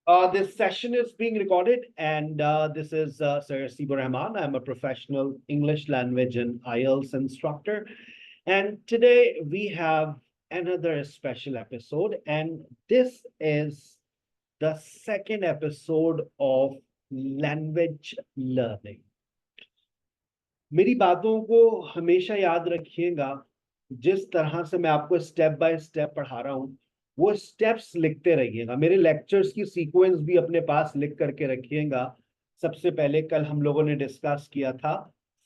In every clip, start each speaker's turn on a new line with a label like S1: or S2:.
S1: This session is being recorded, and this is Sir Sibur Rahman. I'm a professional English language and IELTS instructor. And today we have another special episode, and this is the second episode of language learning. मेरी बातों को हमेशा याद रखिएगा, जिस तरह से मैं आपको स्टेप बाय स्टेप पढ़ा रहा हूं वो स्टेप्स लिखते रहिएगा। मेरे लेक्चर्स की सीक्वेंस भी अपने पास लिख करके रखिएगा। सबसे पहले कल हम लोगों ने डिस्कस किया था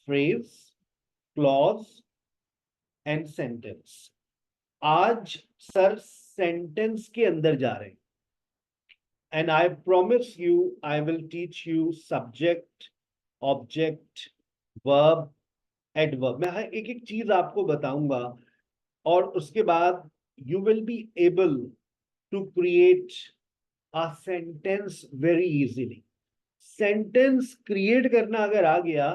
S1: फ्रेज, क्लॉज एंड सेंटेंस। आज सर सेंटेंस के अंदर जा रहे हैं, and I promise you I will teach you subject, object, verb, adverb. मैं हर एक एक चीज आपको बताऊंगा और उसके बाद you will be able to create a sentence very easily. Sentence create करना अगर आ गया,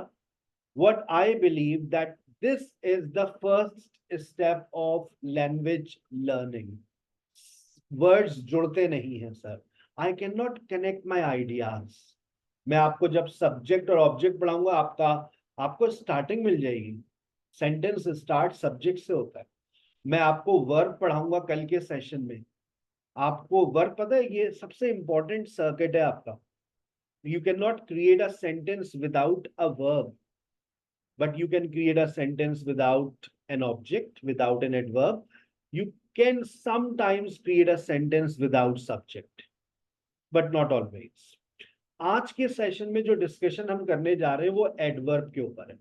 S1: what I believe that this is the first step of language learning. Words जुड़ते नहीं हैं sir. I cannot connect my ideas. मैं आपको जब subject और ऑब्जेक्ट पढ़ाऊंगा आपको स्टार्टिंग मिल जाएगी। सेंटेंस स्टार्ट सब्जेक्ट से होता है। मैं आपको वर्ब पढ़ाऊंगा कल के सेशन में। आपको वर्ब पता है, ये सबसे इंपॉर्टेंट सर्किट है आपका। You can not create a sentence without a verb, but you can create a sentence without an object, without an adverb. You can sometimes create a sentence without subject, but not always. आज के session में जो discussion हम करने जा रहे हैं वो एडवर्ब के ऊपर है।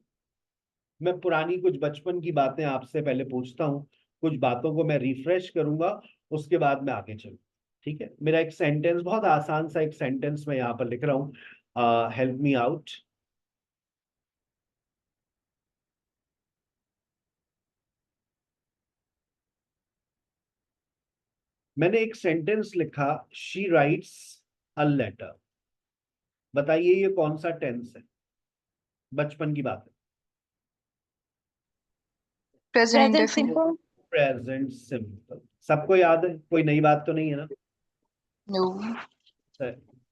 S1: मैं पुरानी कुछ बचपन की बातें आपसे पहले पूछता हूं, कुछ बातों को मैं रिफ्रेश करूंगा, उसके बाद मैं आगे चलूँ। ठीक है, मेरा एक सेंटेंस, बहुत आसान सा एक सेंटेंस मैं यहाँ पर लिख रहा हूँ। Help me out. मैंने एक सेंटेंस लिखा, शी राइट्स अ लेटर। बताइए ये कौन सा टेंस है? बचपन की बात है।
S2: Present simple.
S1: प्रेजेंट सिंपल सबको याद है, कोई नई बात तो नहीं है ना?
S2: No.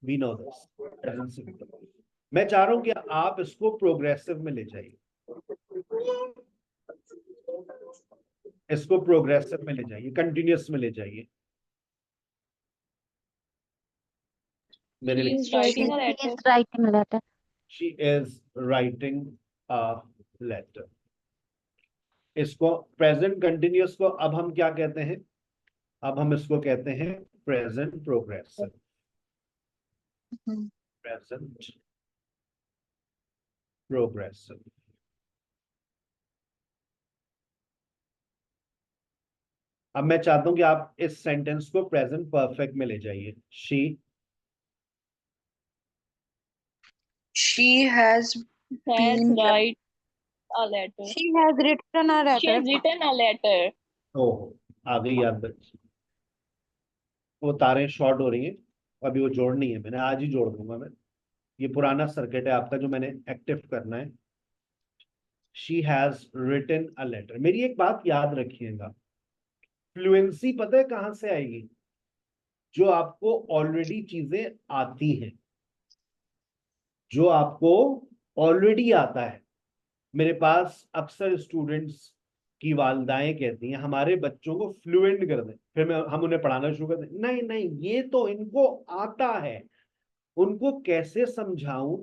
S1: We know this, present simple. मैं चाह रहा हूं कि आप इसको प्रोग्रेसिव में ले जाइए, इसको प्रोग्रेसिव में ले जाइए, कंटिन्यूअस में ले जाइए। मेरे लिए she is writing a letter. इसको प्रेजेंट कंटिन्यूअस को अब हम क्या कहते हैं? अब हम इसको कहते हैं प्रेजेंट प्रोग्रेसिव। Present progressive. अब मैं चाहता हूं कि आप इस सेंटेंस को प्रेजेंट परफेक्ट में ले जाइए।
S2: She has been.
S3: write a letter.
S2: She has written a
S3: She has
S2: letter.
S3: written a letter.
S1: ओह, आ गई याद बच्ची। वो तारें शॉर्ट हो रही हैं, अभी वो जोड़नी है, मैंने आज ही जोड़ दूंगा मैं। ये पुराना सर्किट है आपका जो मैंने एक्टिव करना है। She has written a letter. मेरी एक बात याद रखिएगा, फ्लुएंसी पता है कहां से आएगी? जो आपको ऑलरेडी चीजें आती हैं, जो आपको ऑलरेडी आता है। मेरे पास अक्सर स्टूडेंट्स की वालदाएं कहती हैं हमारे बच्चों को फ्लुएंट कर दें, फिर हम उन्हें पढ़ाना शुरू कर दें। नहीं नहीं, ये तो इनको आता है। उनको कैसे समझाऊं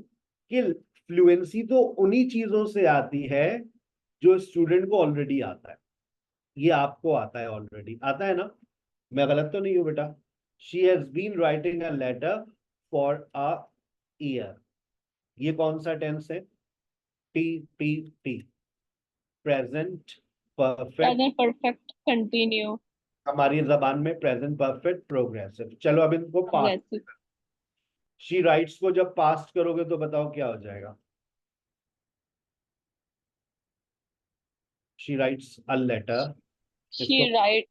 S1: कि फ्लुएंसी तो उन्हीं चीजों से आती है जो स्टूडेंट को ऑलरेडी आता है। ये आपको आता है, ऑलरेडी आता है ना? मैं गलत तो नहीं हूं बेटा? She has been writing a letter for a year. ये कौन सा टेंस है? T T T, present perfect.
S3: Present perfect continue.
S1: हमारी जबान में प्रेजेंट परफेक्ट प्रोग्रेसिव। चलो अब इनको पास्ट।
S3: Progressive.
S1: शी राइट्स को जब पास्ट करोगे तो बताओ क्या हो जाएगा? She writes a letter.
S3: She write.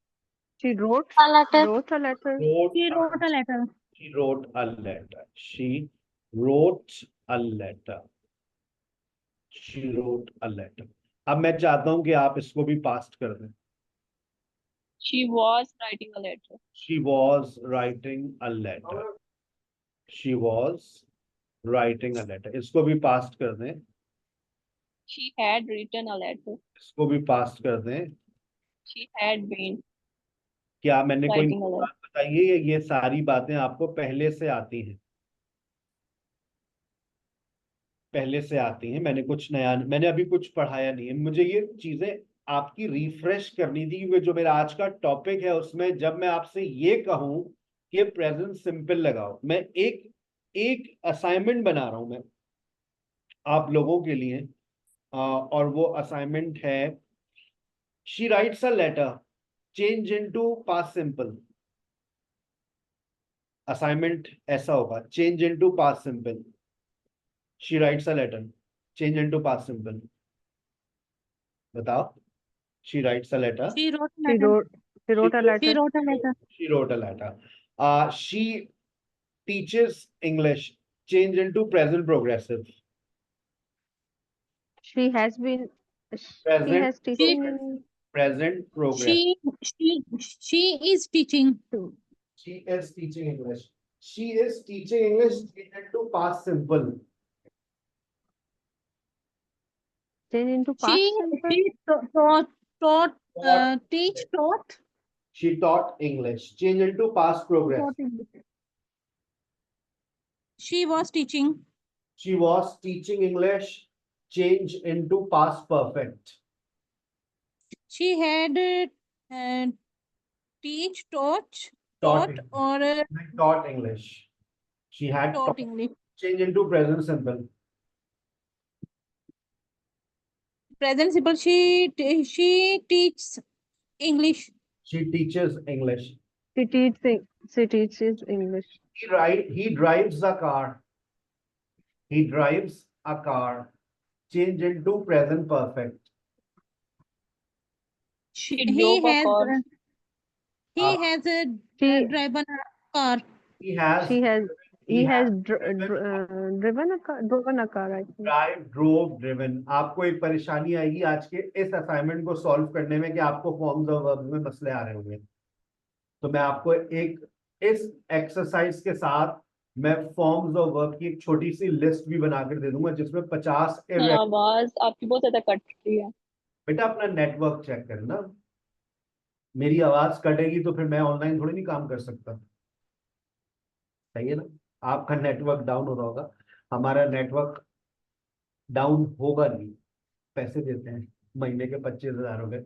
S2: She wrote
S4: a letter.
S2: wrote a letter.
S3: She wrote a letter.
S1: She wrote a letter. She wrote a letter. She wrote a letter. अब मैं चाहता हूं कि आप इसको भी पास्ट कर दें।
S3: She was writing a letter.
S1: She was writing a letter. She was writing a letter, इसको भी पास्ट कर दें,
S3: She had written a letter.
S1: इसको भी पास्ट कर दें।
S3: She had been
S1: क्या मैंने कोई
S3: writing a letter.
S1: बात बताई है, ये सारी बातें आपको पहले से आती हैं? पहले से आती हैं, मैंने कुछ नया, मैंने अभी कुछ पढ़ाया नहीं है। मुझे ये चीजें आपकी रिफ्रेश करनी थी, क्योंकि जो मेरा आज का टॉपिक है उसमें जब मैं आपसे ये कहूं कि प्रेजेंट सिंपल लगाओ, मैं एक एक असाइनमेंट बना रहा हूं मैं आप लोगों के लिए, और वो असाइनमेंट है, she writes a letter, change into past simple. Assignment ऐसा होगा, change into past simple. She writes a letter, change into past simple. बताओ। She writes a letter,
S3: She wrote a
S2: She
S3: letter.
S2: wrote, she wrote a
S3: She
S2: letter.
S3: wrote a letter.
S1: she wrote a letter. She teaches English, change into present progressive.
S2: She has been, she
S1: Present
S2: has teaching in,
S1: present progressive.
S3: She is teaching.
S1: She is teaching English. She is teaching English, change into past simple.
S2: change into past simple.
S3: She taught
S1: She taught English, change into past progressive.
S3: English. She was teaching.
S1: She was teaching English, change into past perfect.
S3: She had taught
S1: Taught
S3: or
S1: taught English. She had
S3: taught
S1: taught,
S3: English.
S1: change into present simple.
S3: Present simple. She teaches English.
S1: She teaches English.
S2: She teaches English.
S1: He drives a car. He drives a car. Change into present perfect.
S3: He
S2: drove a
S3: has
S2: car.
S3: he
S1: Uh,
S3: has
S2: She-
S3: driven a car.
S1: He has
S2: He has,
S1: he
S2: he has
S1: has
S2: driven a car, I think.
S1: driven. आपको एक परेशानी आएगी आज के इस assignment को solve करने में कि आपको फॉर्म्स और वर्ब्स में मसले आ रहे होंगे। तो मैं आपको एक इस एक्सरसाइज के साथ मैं फॉर्म्स और वर्ब की एक छोटी सी लिस्ट भी बनाकर दे दूंगा, जिसमें 50
S3: आवाज आपकी बहुत ज्यादा कट रही है।
S1: बेटा अपना नेटवर्क चेक करना, मेरी आवाज कटेगी तो फिर मैं ऑनलाइन थोड़ी नहीं काम कर सकता। सही है ना? आपका नेटवर्क डाउन हो रहा होगा, हमारा नेटवर्क डाउन होगा नहीं, पैसे देते हैं महीने के 25,000 हो गए।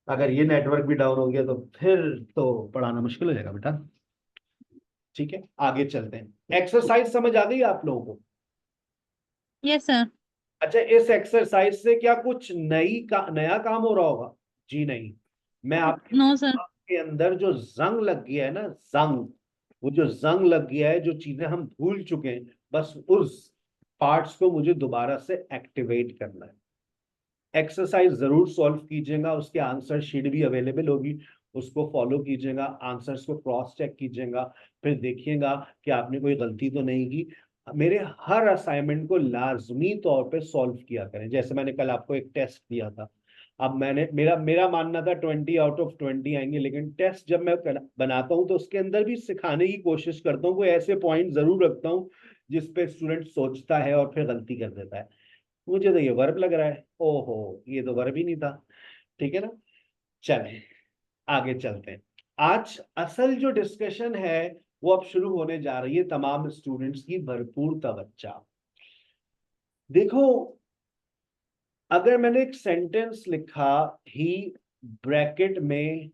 S1: अगर ये नेटवर्क भी डाउन हो गया तो फिर तो पढ़ाना मुश्किल हो जाएगा बेटा। ठीक है, आगे चलते हैं। एक्सरसाइज समझ आ गई आप लोगों को?
S3: Yes sir.
S1: अच्छा, इस एक्सरसाइज से क्या कुछ नया काम हो रहा होगा? जी नहीं। मैं
S3: नो सर।
S1: आपके अंदर जो जंग लग गया है ना, जंग, वो जो जंग लग गया है, जो चीजें हम भूल चुके हैं, बस उस पार्ट्स को मुझे दोबारा से एक्टिवेट करना है। एक्सरसाइज जरूर सॉल्व कीजिएगा, उसके आंसर शीट भी अवेलेबल होगी, उसको फॉलो कीजिएगा, आंसर्स को क्रॉस चेक कीजिएगा, फिर देखिएगा कि आपने कोई गलती तो नहीं की। मेरे हर असाइनमेंट को लाजमी तौर पे सॉल्व किया करें। जैसे मैंने कल आपको एक टेस्ट दिया था, अब मैंने मेरा मेरा मानना था 20 आउट ऑफ 20 आएंगे, लेकिन टेस्ट जब मैं बनाता हूं तो उसके अंदर भी सिखाने की कोशिश करता हूँ, कोई ऐसे पॉइंट जरूर रखता हूँ जिसपे स्टूडेंट सोचता है और फिर गलती कर देता है। मुझे तो ये वर्ब लग रहा है, ओहो ये तो वर्ब ही नहीं था। ठीक है ना? चलें आगे चलते हैं। आज असल जो डिस्कशन है वो अब शुरू होने जा रही है। तमाम स्टूडेंट्स की भरपूर तवज्जो। देखो, अगर मैंने एक सेंटेंस लिखा, ही ब्रैकेट में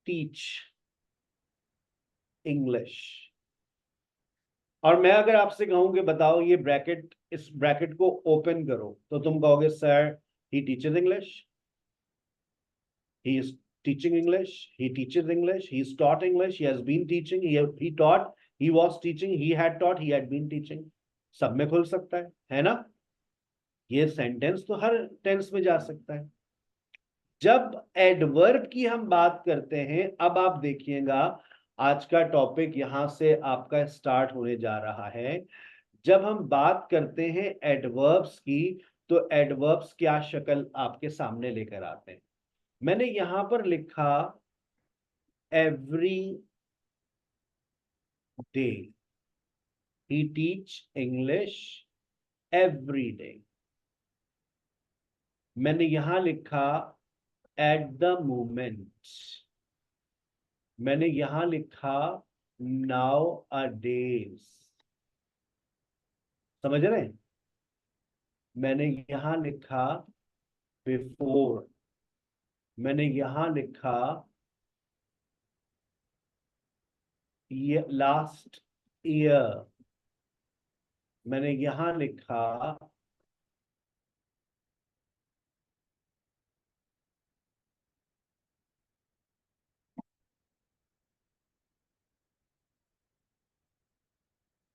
S1: टीच इंग्लिश, और मैं अगर आपसे कहूं कि बताओ ये ब्रैकेट, इस ब्रैकेट को ओपन करो, तो तुम कहोगे sir he teaches English, he is teaching English, he teaches English, he is taught English, he has been teaching, he taught, he was teaching, he had taught, he had been teaching। सब में खुल सकता है ना? ये sentence तो हर tense में जा सकता है। जब एडवर्ब की हम बात करते हैं, अब आप देखिएगा आज का टॉपिक यहां से आपका स्टार्ट होने जा रहा है। जब हम बात करते हैं एडवर्ब्स की, तो एडवर्ब्स क्या शक्ल आपके सामने लेकर आते हैं। मैंने यहां पर लिखा every day. He teach English every day. मैंने यहां लिखा at the moment. मैंने यहां लिखा nowadays. समझ रहे हैं? मैंने यहां लिखा before. मैंने यहां लिखा ये last year. मैंने यहां लिखा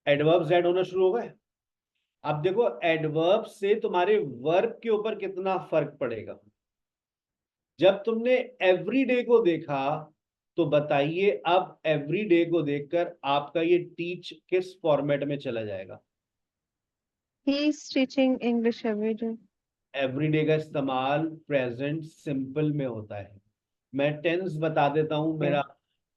S1: एडवर्ब्स ऐड होना शुरू हो गए। अब देखो एडवर्ब से तुम्हारे वर्ब के ऊपर कितना फर्क पड़ेगा। जब तुमने एवरीडे को देखा तो बताइए अब एवरीडे को देखकर आपका ये टीच किस फॉर्मेट में चला जाएगा।
S2: He is teaching English every day.
S1: Everyday का इस्तेमाल प्रेजेंट सिंपल में होता है। मैं टेंस बता देता हूं मेरा,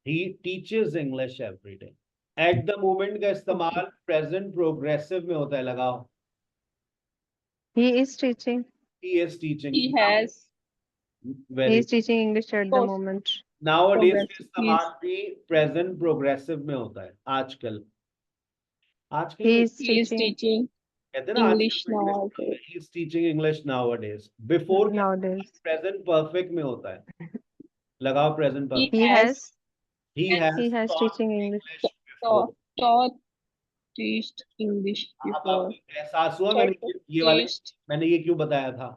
S1: he teaches English everyday. At the moment का इस्तेमाल प्रेजेंट प्रोग्रेसिव में होता है, लगाओ।
S2: He is teaching.
S1: He is teaching.
S3: He has.
S2: He
S1: very
S2: is teaching English at the
S3: Course.
S2: moment.
S1: Nowadays का
S3: Progressive,
S1: इस्तेमाल भी प्रेजेंट प्रोग्रेसिव में होता है आजकल। आजकल
S2: He
S1: में
S2: is
S3: He is
S2: teaching
S3: teaching
S1: कहते हैं ना
S3: English
S1: आजकल
S3: nowadays.
S1: He is teaching English nowadays. Before
S2: nowadays.
S1: Present perfect में होता है, लगाओ present
S3: He
S1: perfect.
S2: He has.
S1: He
S2: He has
S1: has
S2: teaching English.
S1: Before.
S3: Teached English
S1: अब
S3: before.
S1: आपको एहसास हुआ
S3: Taught,
S1: ये वाले
S3: teached.
S1: मैंने ये क्यों बताया था?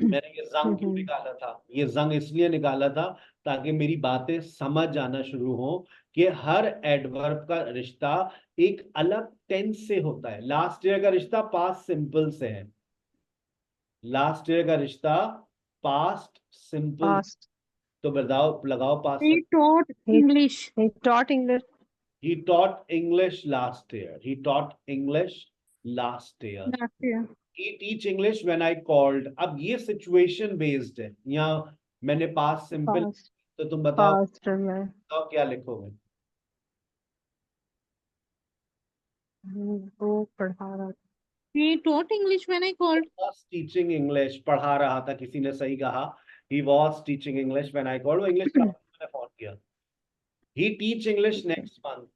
S1: मैंने ये जंग क्यों निकाला था? ये जंग इसलिए निकाला था ताकि मेरी बातें समझ आना शुरू हो कि हर एडवर्ब का रिश्ता एक अलग टेंस से होता है। लास्ट ईयर का रिश्ता पास्ट सिंपल से है। लास्ट ईयर का रिश्ता पास्ट सिंपल।
S2: Past.
S1: तो बताओ, लगाओ past.
S3: He taught English.
S2: He taught English.
S1: He taught English last year. He taught English last year.
S3: Last year.
S1: He teach English when I called. अब ये situation based है। यहाँ मैंने पास्ट सिंपल,
S2: Past.
S1: तो तुम बताओ
S2: Past में.
S1: क्या लिखोगे?
S2: वो पढ़ा रहा था.
S3: He taught English when I called.
S1: Was teaching English, पढ़ा रहा था, किसी ने सही कहा। He was teaching English when I called. वो इंग्लिश का मैंने फोन किया। He teach English next month.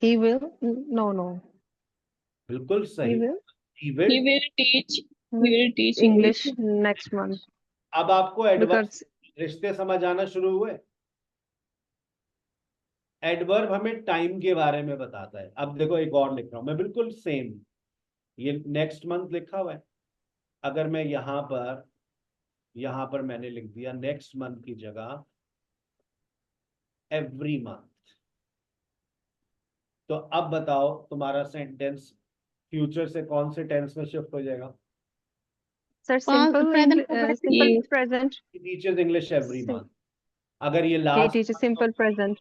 S2: He will. No.
S1: बिल्कुल
S2: He
S1: सही।
S2: will.
S1: He will.
S3: He will teach. He will teach
S2: English next month.
S1: अब आपको एडवर्ब
S2: Because
S1: रिश्ते समझ आना शुरू हुए। एडवर्ब हमें टाइम के बारे में बताता है। अब देखो एक और लिख रहा हूं मैं, बिल्कुल सेम। ये नेक्स्ट मंथ लिखा हुआ है। अगर मैं यहां पर मैंने लिख दिया नेक्स्ट मंथ की जगह एवरी मंथ, तो अब बताओ तुम्हारा सेंटेंस फ्यूचर से कौन से टेंस में शिफ्ट हो जाएगा?
S2: sir, simple present.
S1: He teaches English every
S2: Sim-
S1: month. अगर ये
S2: He
S1: last,
S2: teaches simple present.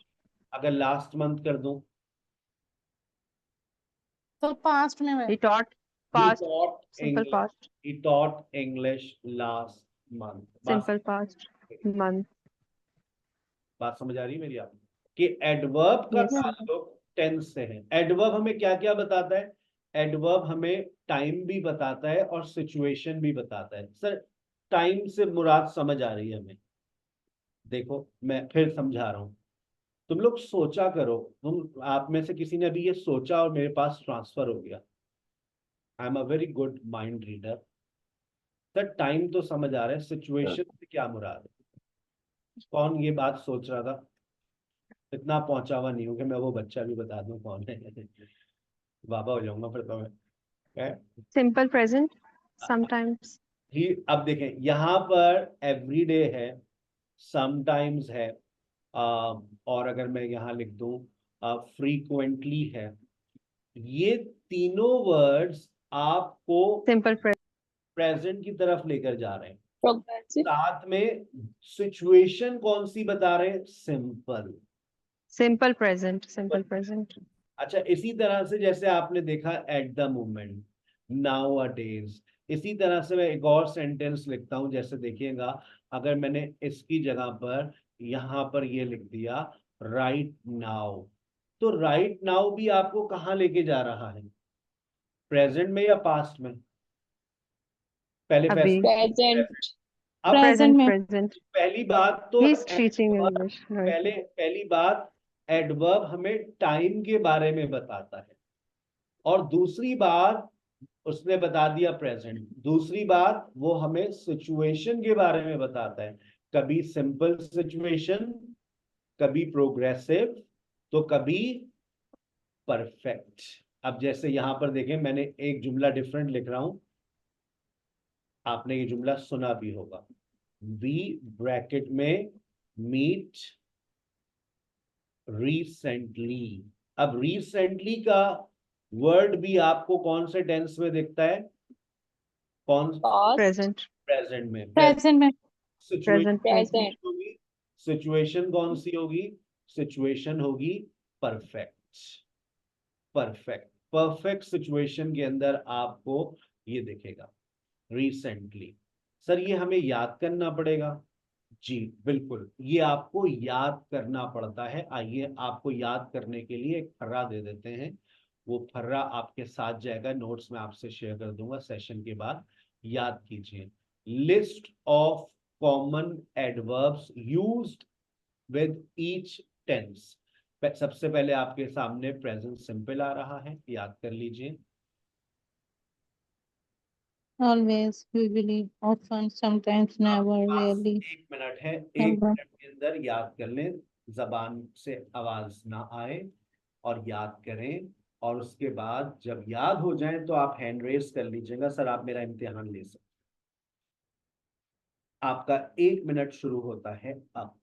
S1: अगर लास्ट मंथ कर दूं,
S3: तो past में
S2: He taught
S1: he
S2: past.
S1: taught
S2: Simple
S1: English.
S2: past.
S1: He taught English last month.
S2: Simple past. Month.
S1: बात समझ आ रही है मेरी आपको कि एडवर्ब का
S2: Yes, sir.
S1: ताल्लुक टेंस से है। एडवर्ब हमें क्या क्या बताता है? एडवर्ब हमें टाइम भी बताता है और सिचुएशन भी बताता है। सर टाइम से मुराद समझ आ रही है हमें? देखो मैं फिर समझा रहा हूं, तुम लोग सोचा करो। तुम आप में से किसी ने अभी ये सोचा और मेरे पास ट्रांसफर हो गया। I am a very good mind reader. Sir time तो समझ आ रहा है, सिचुएशन से क्या मुराद है? कौन ये बात सोच रहा था? इतना पहुंचा हुआ नहीं हूं कि मैं वो बच्चा भी बता दूं कौन है। बाबा हो जाऊंगा फिर तो मैं।
S2: Simple present. Sometimes.
S1: ही अब देखें यहाँ पर एवरीडे है, समटाइम्स है, और अगर मैं यहाँ लिख दूं फ्रीक्वेंटली है। ये तीनों वर्ड्स आपको
S2: Simple present.
S1: प्रेजेंट की तरफ लेकर जा रहे हैं।
S3: Progressive.
S1: साथ में सिचुएशन कौन सी बता रहे हैं? Simple.
S2: Simple present. Simple present.
S1: अच्छा, इसी तरह से जैसे आपने देखा at the moment, now a days, इसी तरह से मैं एक और सेंटेंस लिखता हूं। जैसे देखिएगा, अगर मैंने इसकी जगह पर यहां पर ये लिख दिया राइट नाउ, तो राइट नाउ भी आपको कहाँ लेके जा रहा है, प्रेजेंट में या पास्ट में? पहले
S2: अभी
S3: Present.
S1: अब
S3: Present में.
S2: present.
S1: पहली बात तो
S2: He is teaching
S1: adverb-
S2: English. Right.
S1: पहली बात एडवर्ब हमें टाइम के बारे में बताता है, और दूसरी बात उसने बता दिया प्रेजेंट, दूसरी बात वो हमें सिचुएशन के बारे में बताता है, कभी सिंपल सिचुएशन, कभी प्रोग्रेसिव, तो कभी परफेक्ट। अब जैसे यहां पर देखें, मैंने एक जुमला डिफरेंट लिख रहा हूं, आपने ये जुमला सुना भी होगा, वी ब्रैकेट में मीट रिसेंटली। अब रिसेंटली का वर्ड भी आपको कौन से टेंस में दिखता है, कौन?
S3: Past.
S2: Present.
S1: प्रेजेंट में।
S3: Present में.
S1: Situation
S2: Present tense.
S3: Present.
S1: होगी, सिचुएशन कौन सी होगी, सिचुएशन होगी परफेक्ट। परफेक्ट परफेक्ट सिचुएशन के अंदर आपको ये दिखेगा रिसेंटली। सर ये हमें याद करना पड़ेगा? जी बिल्कुल, ये आपको याद करना पड़ता है। आइए आपको याद करने के लिए एक फर्रा दे देते हैं, वो फर्रा आपके साथ जाएगा, नोट्स में आपसे शेयर कर दूंगा सेशन के बाद। याद कीजिए, list of common adverbs used with each tense. सबसे पहले आपके सामने प्रेजेंट सिंपल आ रहा है, याद कर लीजिए।
S3: Always, usually, often, sometimes, never,
S1: आपके पास
S3: rarely.
S1: 1 मिनट है, एक
S3: Never.
S1: मिनट के अंदर याद कर लें, जबान से आवाज ना आए, और याद करें। और उसके बाद जब याद हो जाए तो आप हैंड रेस कर लीजिएगा, सर आप मेरा इम्तिहान ले सकते। आपका 1 मिनट शुरू होता है अब।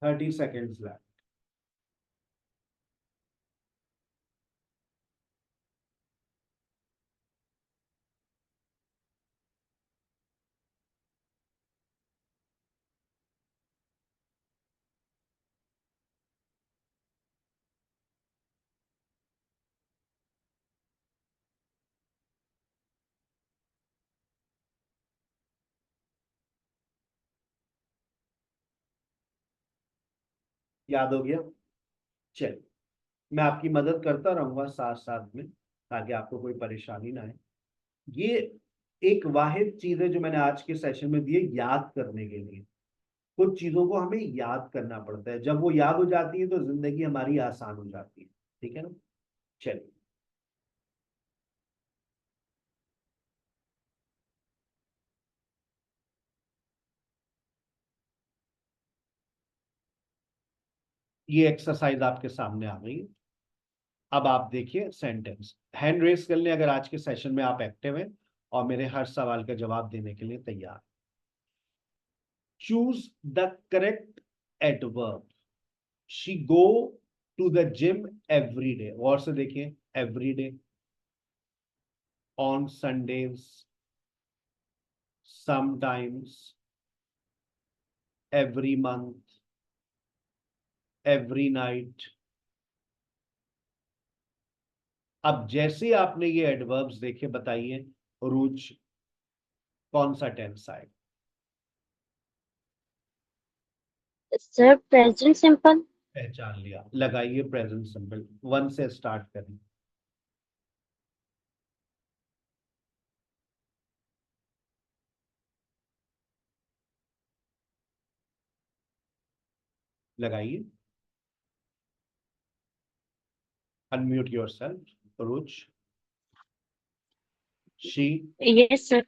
S1: Thirty seconds left. याद हो गया? चलिए, मैं आपकी मदद करता रहूंगा साथ साथ में, ताकि आपको कोई परेशानी ना आए। ये एक वाहिद चीज है जो मैंने आज के सेशन में दी है, याद करने के लिए। कुछ चीजों को हमें याद करना पड़ता है, जब वो याद हो जाती है तो जिंदगी हमारी आसान हो जाती है। ठीक है ना? चलिए, ये एक्सरसाइज आपके सामने आ गई। अब आप देखिए सेंटेंस, हैंड रेस कर लें अगर आज के सेशन में आप एक्टिव हैं और मेरे हर सवाल का जवाब देने के लिए तैयार। Choose the correct adverb. She go to the gym every day, और से देखिए, every day, on Sundays, sometimes, every month, every night. अब जैसे आपने ये एडवर्ब्स देखे, बताइए रुच कौन सा टेंस आएगा?
S4: Sir present simple.
S1: पहचान लिया, लगाइए प्रेजेंट सिंपल, 1 से स्टार्ट करें। लगाइए, अनम्यूट योरसेल्फ रुच। She
S4: yes sir.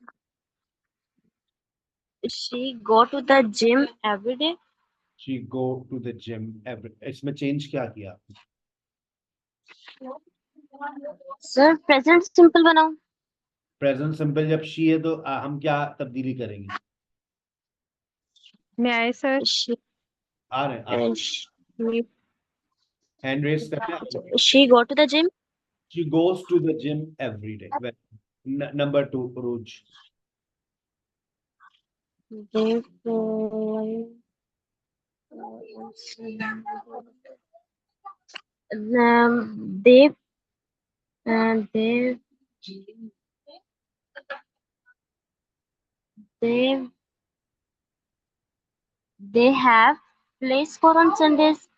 S4: She go to the gym every day.
S1: She go to the gym every, इसमें चेंज क्या किया?
S4: सर प्रेजेंट सिंपल बनाओ।
S1: प्रेजेंट सिंपल जब शी है तो हम क्या तब्दीली करेंगे?
S2: May I, sir?
S4: शी
S1: आ रहे हैं आप? हैंड रेस करके आप
S4: she go to the gym.
S1: She goes to the gym every day. Well, number 2, Ruj.
S4: They they they they they have play score on Sundays.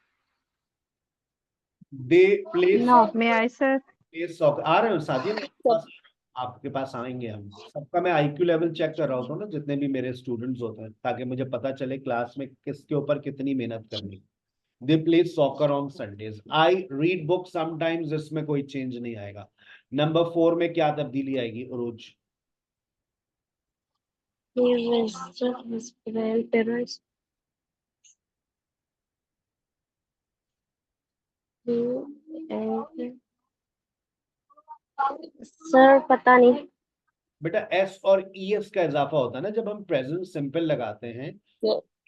S1: They play
S4: No.
S2: May I, sir?
S1: सॉकर आ रहे हो साजिद मेरे पास आपके पास आएंगे हम सबका मैं आईक्यू लेवल चेक कर रहा होता हूँ ना जितने भी मेरे स्टूडेंट्स होते हैं ताकि मुझे पता चले क्लास में किसके ऊपर कितनी मेहनत करनी they play soccer on Sundays I read book sometimes इसमें कोई चेंज नहीं आएगा नंबर 4 में क्या तब्दीली आएगी रोज
S4: He visited his grandparents. Sir पता नहीं.
S1: बेटा एस और ई एस का इजाफा होता है ना जब हम प्रेजेंट सिंपल लगाते हैं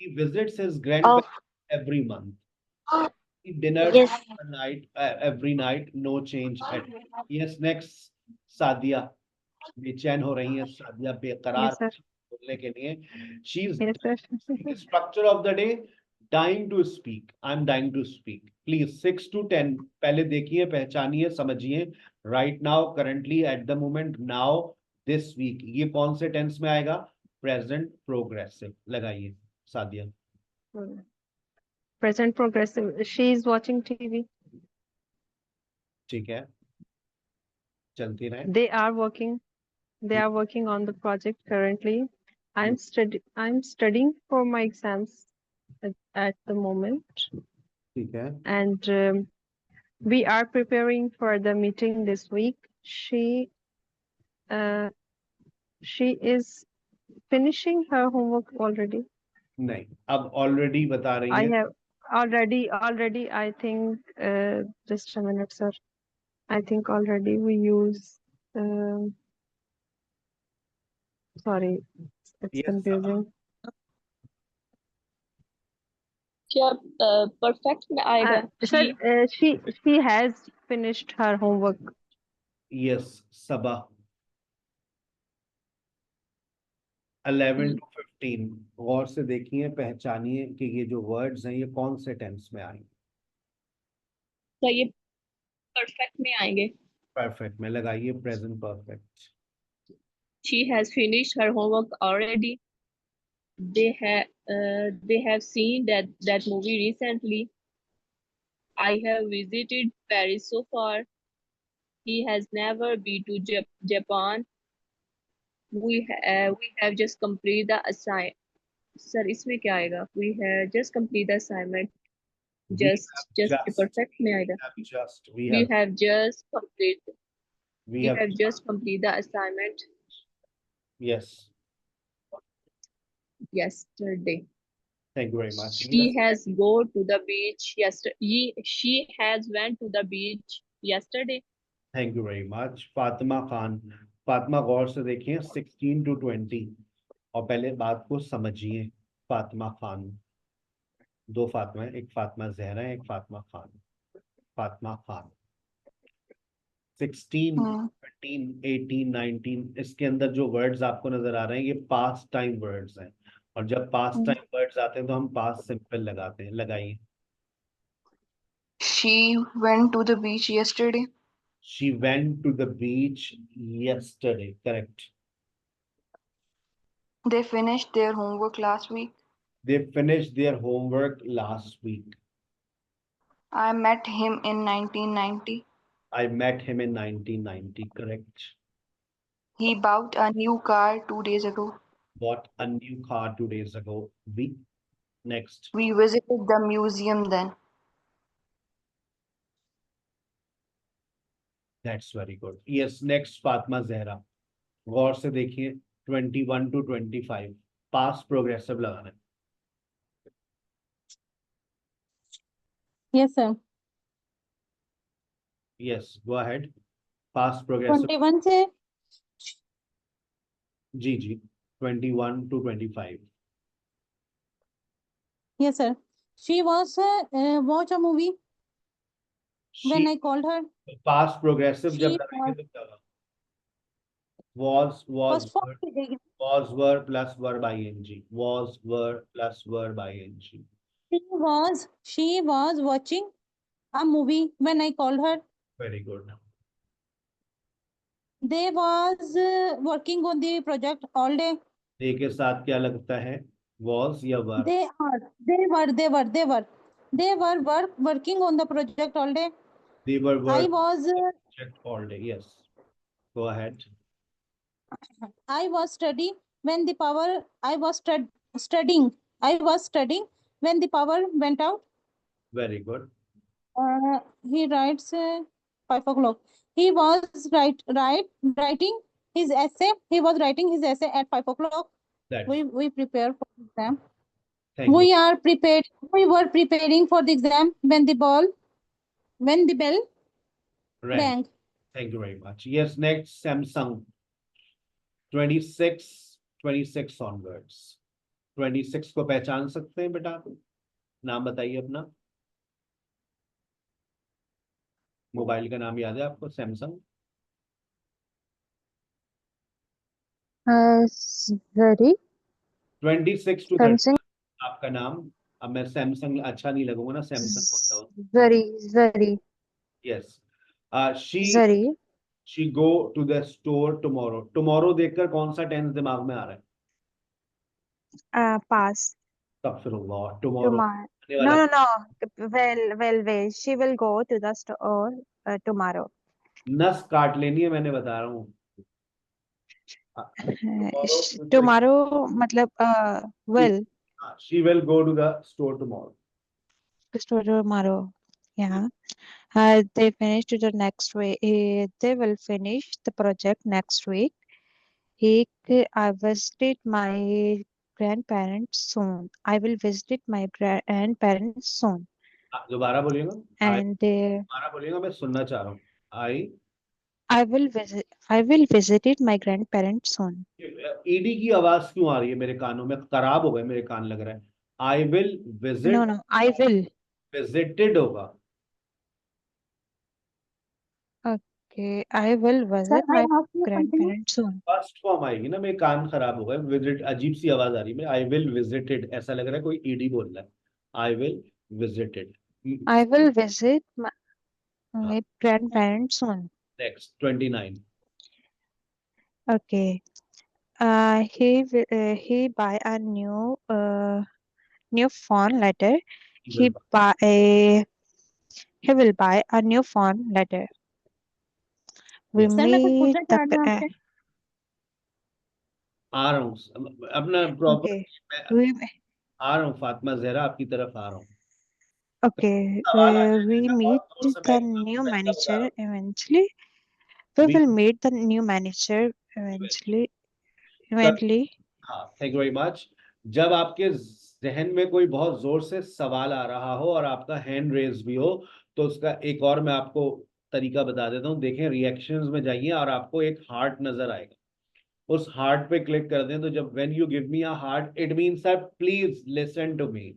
S1: he visits his grandparents every month he dinners
S4: Yes.
S1: every night no change at yes next Sadia बेचैन हो रही है सादिया बेकरार
S2: Yes, sir.
S1: बोलने के लिए she is
S2: Yes, sir.
S1: structure of the day dying to speak I'm dying to speak please 6 to 10 पहले देखिए पहचानिए समझिए right now currently at the moment now this week ये कौन से टेंस में आएगा present progressive लगाइए Sadia
S2: Present progressive. She is watching TV.
S1: ठीक है चलती रहे
S2: They are working. They are working on the project currently. I'm studying for my exams at the moment,
S1: ठीक है
S2: and we are preparing for the meeting this week. She is finishing her homework already.
S1: नहीं अब already बता रही
S2: I
S1: है
S2: have already, I think, just a minute, sir. I think already we use, sorry, it's
S1: Yes,
S2: confusing.
S5: क्या perfect में आएगा
S2: Sir, she has finished her homework.
S1: yes Saba 11 to 15 गौर से देखिए पहचानिए कि ये जो वर्ड्स हैं ये कौन से टेंस में आएंगे
S5: तो ये परफेक्ट में आएंगे
S1: परफेक्ट में लगाइए present perfect
S5: she has finished her homework already they have seen that movie recently I have visited Paris so far he has never been to Japan we have just completed the assignment sir इसमें क्या आएगा we have just completed the assignment just perfect में आएगा we have just completed the assignment
S1: yes
S5: yesterday
S1: thank you very much
S5: she has go to the beach yesterday she has went to the beach yesterday
S1: thank you very much Fatima Khan Fatima गौर से देखिए 16 to 20 और पहले बात को समझिए फातिमा खान दो फातिमा है एक फातिमा जहरा है एक फातिमा खान फातिमा खान 16 13 18 19 इसके अंदर जो वर्ड्स आपको नजर आ रहे हैं ये पास्ट टाइम वर्ड्स हैं और जब पास्ट टाइम वर्ड्स आते हैं तो हम पास्ट सिंपल लगाते हैं लगाइए
S6: She went to the beach yesterday.
S1: She went to the beach yesterday. Correct.
S6: They finished their homework last week.
S1: They finished their homework last week.
S6: I met him in 1990.
S1: I met him in 1990. Correct.
S6: He bought a new car 2 days ago.
S1: Bought a new car 2 days ago. Next.
S6: We visited the museum then.
S1: That's very good. Yes, next Fatma Zehra. गौर से देखिए 21 to 25. Past progressive लगाना है.
S3: Yes, sir.
S1: Yes, go ahead. Past progressive.
S3: 21 से
S1: जी 21 to 25.
S3: yes, sir. She was watch a movie. when
S1: She
S3: I called her.
S1: past progressive जब
S3: She
S1: लगाएंगे
S3: was
S1: तो क्या होगा? Was
S3: first form की देगी।
S1: was were plus verb ing. Was were plus verb ing.
S3: She was watching a movie when I called her.
S1: Very good.
S3: They was working on the project all day.
S1: A के साथ क्या लगता है? Was या were?
S3: They were working on the project all day.
S1: They were
S3: I
S1: working
S3: was
S1: project all day. Yes. Go ahead.
S3: studying when the power. Studying. I was studying when the power went out.
S1: Very good.
S3: He writes 5 o'clock. He was writing his essay. He was writing his essay at 5 o'clock.
S1: That's
S3: We prepare for the exam.
S1: thank you.
S3: We were preparing for the exam when the bell
S1: Right.
S3: rang.
S1: Thank you very much. Yes, next Samsung. 26 onwards. 26 को पहचान सकते हैं बेटा? नाम बताइए अपना। Mobile का नाम याद है आपको? सैमसंग।
S7: Very
S1: 26 to 30
S7: Samsung
S1: आपका नाम। अब मैं सैमसंग अच्छा नहीं लगूंगा ना, सैमसंग बोलता हूँ।
S7: very
S1: Yes. She
S7: very
S1: go to the store tomorrow. Tomorrow देखकर कौन सा टेंस दिमाग में आ रहा है?
S7: pass
S1: Tomorrow
S7: tomorrow.
S1: आने वाला
S7: No. Well. She will go to the store tomorrow.
S1: नस काट लेनी है, मैंने बता रहा हूँ।
S7: Tomorrow मतलब will
S1: She will go to the store tomorrow.
S7: store tomorrow. Yeah. They finish to the next week. They will finish the project next week. I visited my grandparents soon. I will visit my grandparents soon.
S1: दोबारा बोलिएगा।
S7: And
S1: दोबारा बोलिएगा, मैं सुनना चाह रहा हूँ।
S7: I will visit my grandparents soon.
S1: ED की आवाज क्यों आ रही है मेरे कानों में? खराब हो गए मेरे कान, लग रहा है। I will visit.
S7: No, I will.
S1: Visited होगा।
S7: Okay, I will visit my grandparents soon.
S1: First form आएगी ना, मेरे कान खराब हो गए। विजिट अजीब सी आवाज आ रही है। आई विल विजिटेड ऐसा लग रहा है कोई ईडी बोल रहा है। I will visited.
S7: I will visit my grandparents soon.
S1: Next 29।
S7: Okay. He buy a new phone later. He will buy a new phone later. We
S1: Yes.
S7: meet
S1: आ रहा हूँ अपना प्रॉब्लम।
S7: okay.
S1: आ रहा हूँ फातिमा जहरा, आपकी तरफ आ रहा हूँ।
S7: Okay,
S1: सवाल आ
S7: we
S1: जाएगा,
S7: meet
S1: बहुत दूर से
S7: the
S1: मैं
S7: new
S1: आपको
S7: manager
S1: बता
S7: eventually. We will meet the new manager eventually.
S1: हाँ, थैंक यू वेरी मच। जब आपके जहन में कोई बहुत जोर से सवाल आ रहा हो और आपका हैंड रेज भी हो, तो उसका एक और मैं आपको तरीका बता देता हूँ। देखें, रिएक्शंस में जाइए और आपको एक हार्ट नजर आएगा। उस हार्ट पे क्लिक कर दें, तो जब when you give me a heart, it means that please listen to me,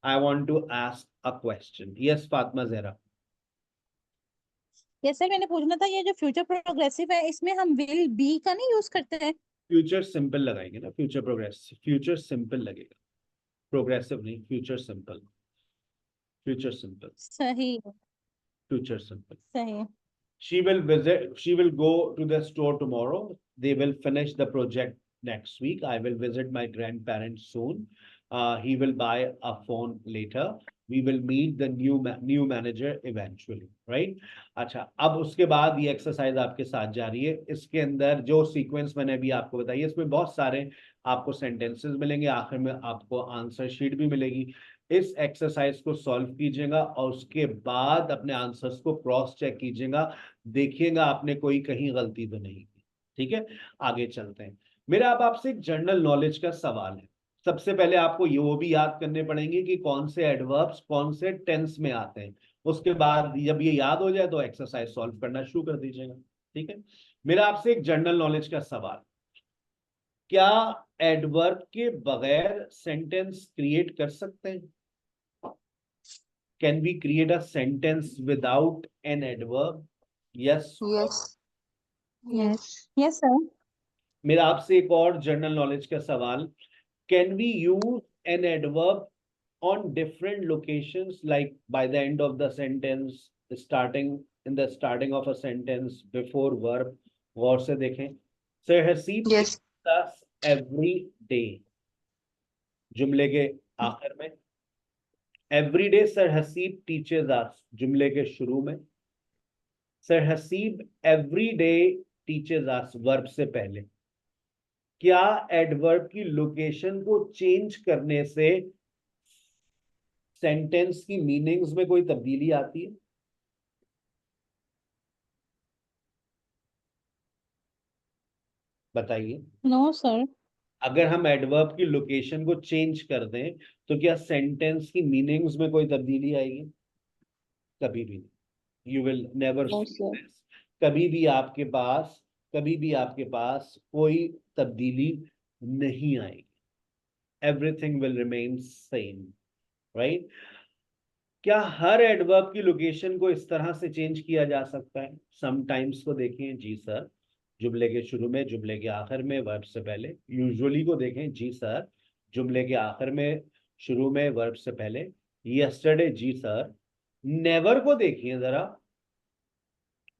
S1: I want to ask a question. Yes Fatima Zahra.
S3: Yes sir, मैंने पूछना था ये जो फ्यूचर प्रोग्रेसिव है इसमें हम विल बी का नहीं यूज करते हैं?
S1: फ्यूचर सिंपल लगाएंगे ना। फ्यूचर प्रोग्रेसिव, फ्यूचर सिंपल लगेगा, प्रोग्रेसिव नहीं। फ्यूचर सिंपल, फ्यूचर सिंपल,
S3: सही
S1: फ्यूचर सिंपल।
S3: सही।
S1: She will go to the store tomorrow. They will finish the project next week. I will visit my grandparents soon. He will buy a phone later. We will meet the new manager eventually, right? अच्छा, अब उसके बाद ये exercise आपके साथ जारी है। इसके अंदर जो सीक्वेंस मैंने अभी आपको बताई, इसमें बहुत सारे आपको सेंटेंसेस मिलेंगे, आखिर में आपको आंसर शीट भी मिलेगी। इस एक्सरसाइज को सॉल्व कीजिएगा और उसके बाद अपने आंसर्स को क्रॉस चेक कीजिएगा, देखिएगा आपने कोई कहीं गलती तो नहीं की। ठीक है, आगे चलते हैं। मेरा अब आपसे एक जनरल नॉलेज का सवाल है। सबसे पहले आपको ये वो भी याद करने पड़ेंगे कि कौन से एडवर्ब्स कौन से टेंस में आते हैं। उसके बाद जब ये याद हो जाए तो एक्सरसाइज सॉल्व करना शुरू कर दीजिएगा। ठीक है, मेरा आपसे एक जनरल नॉलेज का सवाल, क्या एडवर्ब के बगैर सेंटेंस क्रिएट कर सकते हैं? Can we create a sentence without an adverb? Yes.
S6: Yes.
S7: Yes.
S3: Yes, sir.
S1: मेरा आपसे एक और जनरल नॉलेज का सवाल, can we use an adverb on different locations, like by the end of the sentence, starting in the starting of a sentence, before verb? गौर से देखें. Sir Hasib
S6: Yes.
S1: teaches us every day. जुमले के आखिर में. Every day Sir Hasib teaches us. जुमले के शुरू में. Sir Hasib every day teaches us. Verb से पहले. क्या एडवर्ब की लोकेशन को चेंज करने से सेंटेंस की मीनिंग्स में कोई तब्दीली आती है? बताइए.
S3: No sir.
S1: अगर हम एडवर्ब की लोकेशन को चेंज कर दें तो क्या सेंटेंस की मीनिंग्स में कोई तब्दीली आएगी? कभी भी नहीं. You will never
S5: No,
S1: see
S5: sir.
S1: This. कभी भी आपके पास कोई तब्दीली नहीं आएगी. Everything will remain same, right? क्या हर एडवर्ब की लोकेशन को इस तरह से चेंज किया जा सकता है? समटाइम्स को देखें, जी सर. जुमले के शुरू में, जुमले के आखिर में, वर्ब से पहले. यूजुअली को देखें, जी सर. जुमले के आखिर में, शुरू में, वर्ब से पहले. यस्टरडे, जी सर. नेवर को देखिए जरा.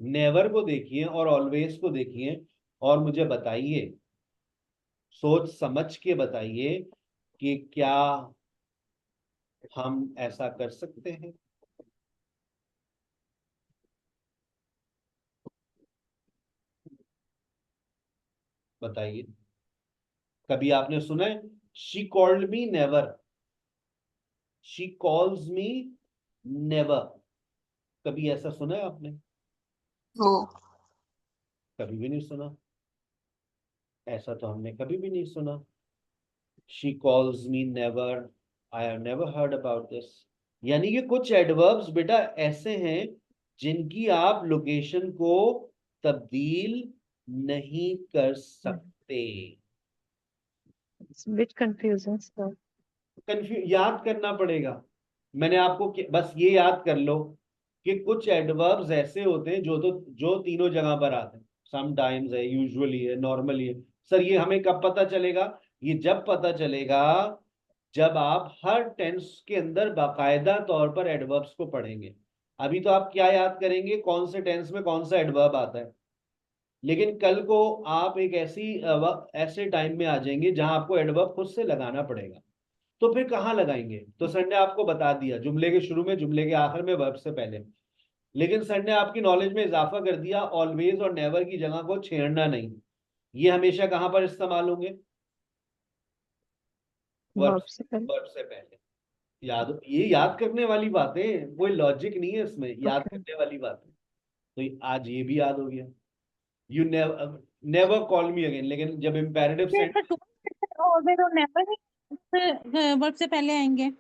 S1: नेवर को देखिए और ऑलवेज को देखिए और मुझे बताइए, सोच समझ के बताइए कि क्या हम ऐसा कर सकते हैं? बताइए. कभी आपने सुना है she called me never? She calls me never. कभी ऐसा सुना है आपने?
S6: No.
S1: कभी भी नहीं सुना. ऐसा तो हमने कभी भी नहीं सुना. She calls me never. I have never heard about this. यानी कि कुछ एडवर्ब्स बेटा ऐसे हैं जिनकी आप लोकेशन को तब्दील नहीं कर सकते.
S2: It's a bit confusing, sir.
S1: याद करना पड़ेगा. मैंने आपको बस ये याद कर लो कि कुछ एडवर्ब्स ऐसे होते हैं जो तीनों जगह पर आते हैं. समटाइम्स है, यूजुअली है, नॉर्मली है. सर ये हमें कब पता चलेगा? ये जब पता चलेगा जब आप हर टेंस के अंदर बाकायदा तौर पर एडवर्ब्स को पढ़ेंगे. अभी तो आप क्या याद करेंगे, कौन से टेंस में कौन सा एडवर्ब आता है. लेकिन कल को आप एक ऐसे टाइम में आ जाएंगे जहां आपको एडवर्ब खुद से लगाना पड़ेगा. तो फिर कहाँ लगाएंगे? तो सर ने आपको बता दिया, जुमले के शुरू में, जुमले के आखिर में, वर्ब से पहले. लेकिन सर ने आपकी नॉलेज में इजाफा कर दिया, ऑलवेज और नेवर की जगह को छेड़ना नहीं. ये हमेशा कहां पर इस्तेमाल होंगे?
S2: Verb से पहले.
S1: वर्ब से पहले. ये याद करने वाली बातें, कोई लॉजिक नहीं है इसमें, याद
S2: Okay.
S1: करने वाली बातें. तो आज ये भी याद हो गया. You never call me again. लेकिन जब इम्पेरेटिव
S3: ऑलवेज और नेवर वर्ब से पहले आएंगे.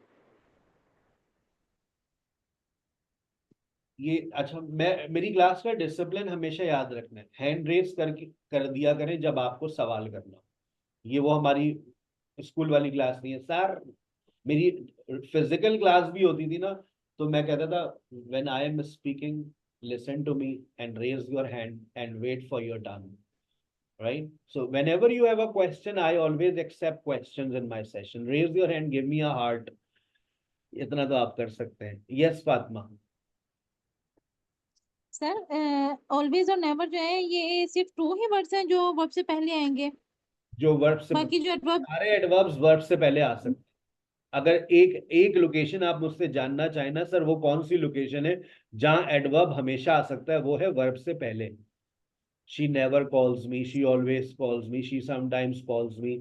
S1: ये अच्छा, मेरी क्लास का डिसिप्लिन हमेशा याद रखना है. हैंड रेस कर दिया करें जब आपको सवाल करना हो. ये वो हमारी स्कूल वाली क्लास नहीं है सर. मेरी फिजिकल क्लास भी होती थी ना, तो मैं कहता था when I am speaking listen to me and raise your hand and wait for your turn. Right? So whenever you have a question, I always accept questions in my session. Raise your hand, give me a heart. इतना तो आप कर सकते हैं. Yes, Fatima.
S3: Sir always और never जो है ये सिर्फ टू ही वर्ड्स हैं जो वर्ब से पहले आएंगे.
S1: जो वर्ब से,
S3: बाकी जो एडवर्ब,
S1: सारे एडवर्ब्स वर्ब से पहले आ सकते हैं. अगर एक लोकेशन आप मुझसे जानना चाहें ना सर, वो कौन सी लोकेशन है जहां एडवर्ब हमेशा आ सकता है, वो है वर्ब से पहले. She never calls me, she always calls me, she sometimes calls me,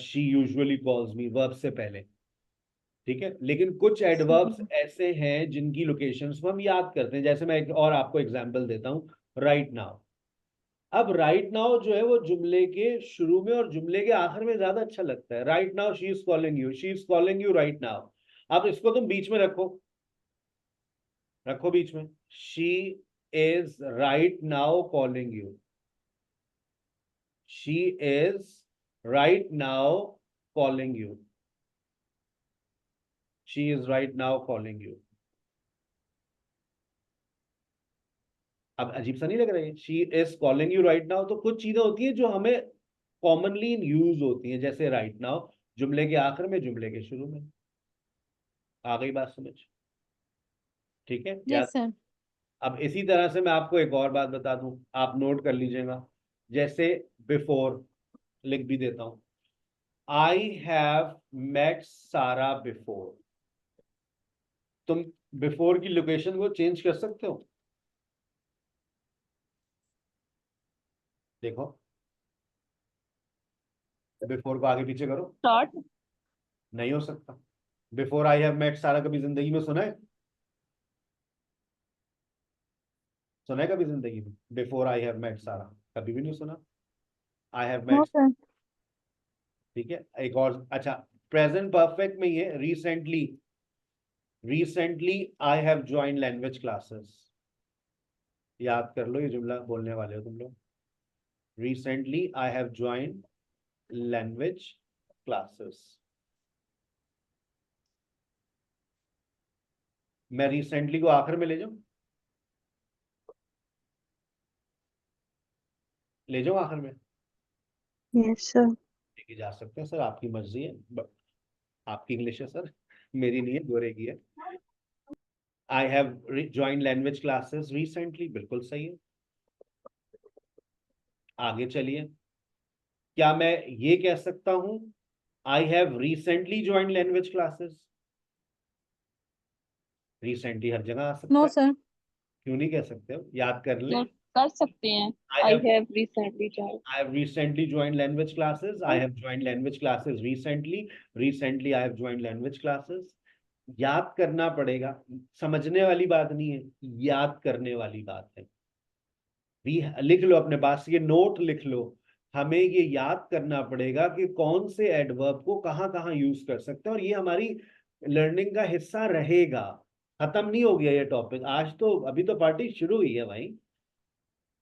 S1: she usually calls me. Verb से पहले. ठीक है. लेकिन कुछ एडवर्ब्स ऐसे हैं जिनकी लोकेशंस को हम याद करते हैं. जैसे मैं एक और आपको एग्जांपल देता हूं, राइट नाउ. अब राइट नाउ जो है वो जुमले के शुरू में और जुमले के आखिर में ज्यादा अच्छा लगता है. Right now she is calling you, she is calling you right now. अब इसको तुम बीच में रखो बीच में. She is right now calling you. She is right now calling you. She is right now calling you. अब अजीब सा नहीं लग रहा है, she is calling you right now, तो कुछ चीजें होती है जो हमें कॉमनली इन यूज होती हैं, जैसे राइट नाउ जुमले के आखिर में, जुमले के शुरू में। आ गई बात समझ? ठीक है या?
S3: Yes, sir.
S1: अब इसी तरह से मैं आपको एक और बात बता दूं, आप नोट कर लीजिएगा। जैसे बिफोर लिख भी देता हूं, आई हैव मेट सारा बिफोर। तुम बिफोर की लोकेशन को चेंज कर सकते हो? देखो, बिफोर को आगे पीछे करो,
S5: शॉर्ट।
S1: नहीं हो सकता। बिफोर आई हैव मेट सारा कभी जिंदगी में सुना है? सुना है कभी जिंदगी में बिफोर आई हैव मेट सारा? कभी भी नहीं सुना। I have
S3: No,
S1: met,
S3: sir.
S1: ठीक है। एक और, अच्छा, प्रेजेंट परफेक्ट में ये recently, recently I have join language classes. याद कर लो, ये जुमला बोलने वाले हो तुम लोग। Recently I have join language classes. मैं रिसेंटली को आखिर में ले जाऊं? ले जाऊं आखिर में?
S7: Yes, sir.
S1: लेके जा सकते हैं सर, आपकी मर्जी है, आपकी इंग्लिश है सर, मेरी नहीं है, गोरे की है। I have join language classes recently, बिल्कुल सही है। आगे चलिए, क्या मैं ये कह सकता हूं I have recently join language classes? Recently हर जगह आ सकता
S3: No,
S1: है,
S3: sir.
S1: क्यों नहीं कह सकते हो? याद कर लें।
S5: कर सकते हैं।
S1: I
S5: I
S1: have
S5: have recently join.
S1: I have recently joined language classes. I have joined language classes recently. Recently, I have joined language classes. याद करना पड़ेगा, समझने वाली बात नहीं है, याद करने वाली बात है। भी लिख लो अपने पास, ये नोट लिख लो। हमें ये याद करना पड़ेगा कि कौन से एडवर्ब को कहाँ कहाँ यूज कर सकते हैं, और ये हमारी लर्निंग का हिस्सा रहेगा। खत्म नहीं हो गया ये टॉपिक आज तो, अभी तो पार्टी शुरू हुई है भाई,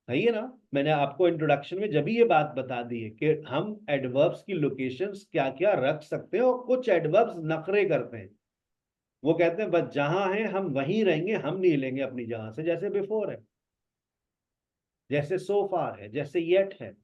S1: सही है ना? मैंने आपको इंट्रोडक्शन में जब ये बात बता दी है कि हम एडवर्ब्स की लोकेशंस क्या क्या रख सकते हैं, और कुछ एडवर्ब्स नखरे करते हैं, वो कहते हैं बस जहां है हम वहीं रहेंगे, हम नहीं लेंगे अपनी जगह से। जैसे बिफोर है, जैसे सो फार है, जैसे येट है।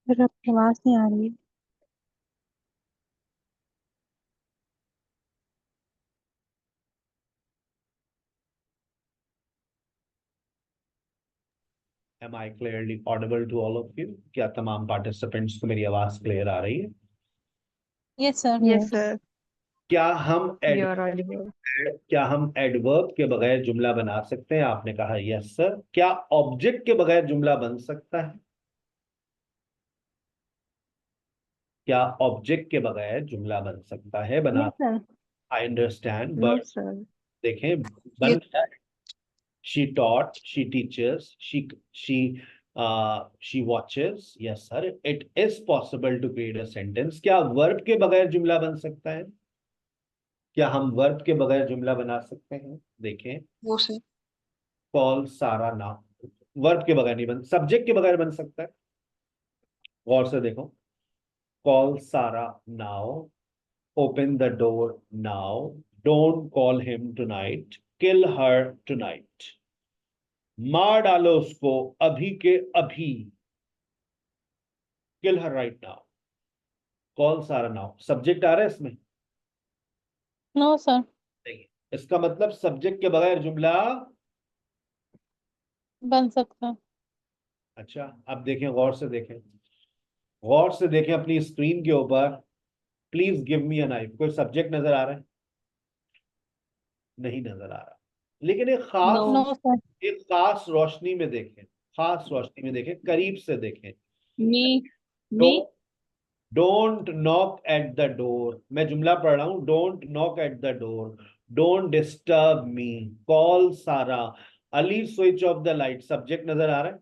S7: सर आपकी आवाज नहीं आ रही।
S1: Am I clearly audible to all of you? क्या तमाम पार्टिसिपेंट्स को मेरी आवाज क्लियर आ रही है?
S3: Yes, sir.
S2: Yes, sir.
S1: क्या हम
S2: You are audible.
S1: क्या हम एडवर्ब के बगैर जुमला बना सकते हैं? आपने कहा यस सर। क्या ऑब्जेक्ट के बगैर जुमला बन सकता है? क्या ऑब्जेक्ट के बगैर जुमला बन सकता है? बना,
S3: Yes, sir.
S1: I understand,
S2: No,
S1: but
S2: sir.
S1: देखें बन, she taught, she teachers, she watches, yes sir, it is possible to create a sentence. क्या वर्ब के बगैर जुमला बन सकता है? क्या हम वर्ब के बगैर जुमला बना सकते हैं? देखें,
S6: वो सर।
S1: कॉल सारा नाउ, वर्ब के बगैर नहीं बन, सब्जेक्ट के बगैर बन सकता है। गौर से देखो, कॉल सारा now, open the door now, don't call him tonight, kill her tonight, मार डालो उसको अभी के अभी, किल हर राइट नाउ। कॉल सारा नाउ, सब्जेक्ट आ रहा है इसमें?
S3: No, sir.
S1: नहीं। इसका मतलब सब्जेक्ट के बगैर जुमला,
S3: बन सकता है।
S1: अच्छा अब देखें, गौर से देखें, गौर से देखें अपनी स्क्रीन के ऊपर, please give me a knife. कोई सब्जेक्ट नजर आ रहा है? नहीं नजर आ रहा, लेकिन एक खास
S5: No.
S3: No, sir.
S1: एक खास रोशनी में देखें, खास रोशनी में देखें, करीब से देखें।
S5: Me. Me.
S1: Don't knock at the door. मैं जुमला पढ़ रहा हूं, don't knock at the door, don't disturb me, call Sara, Ali switch off the light. Subject नजर आ रहा है?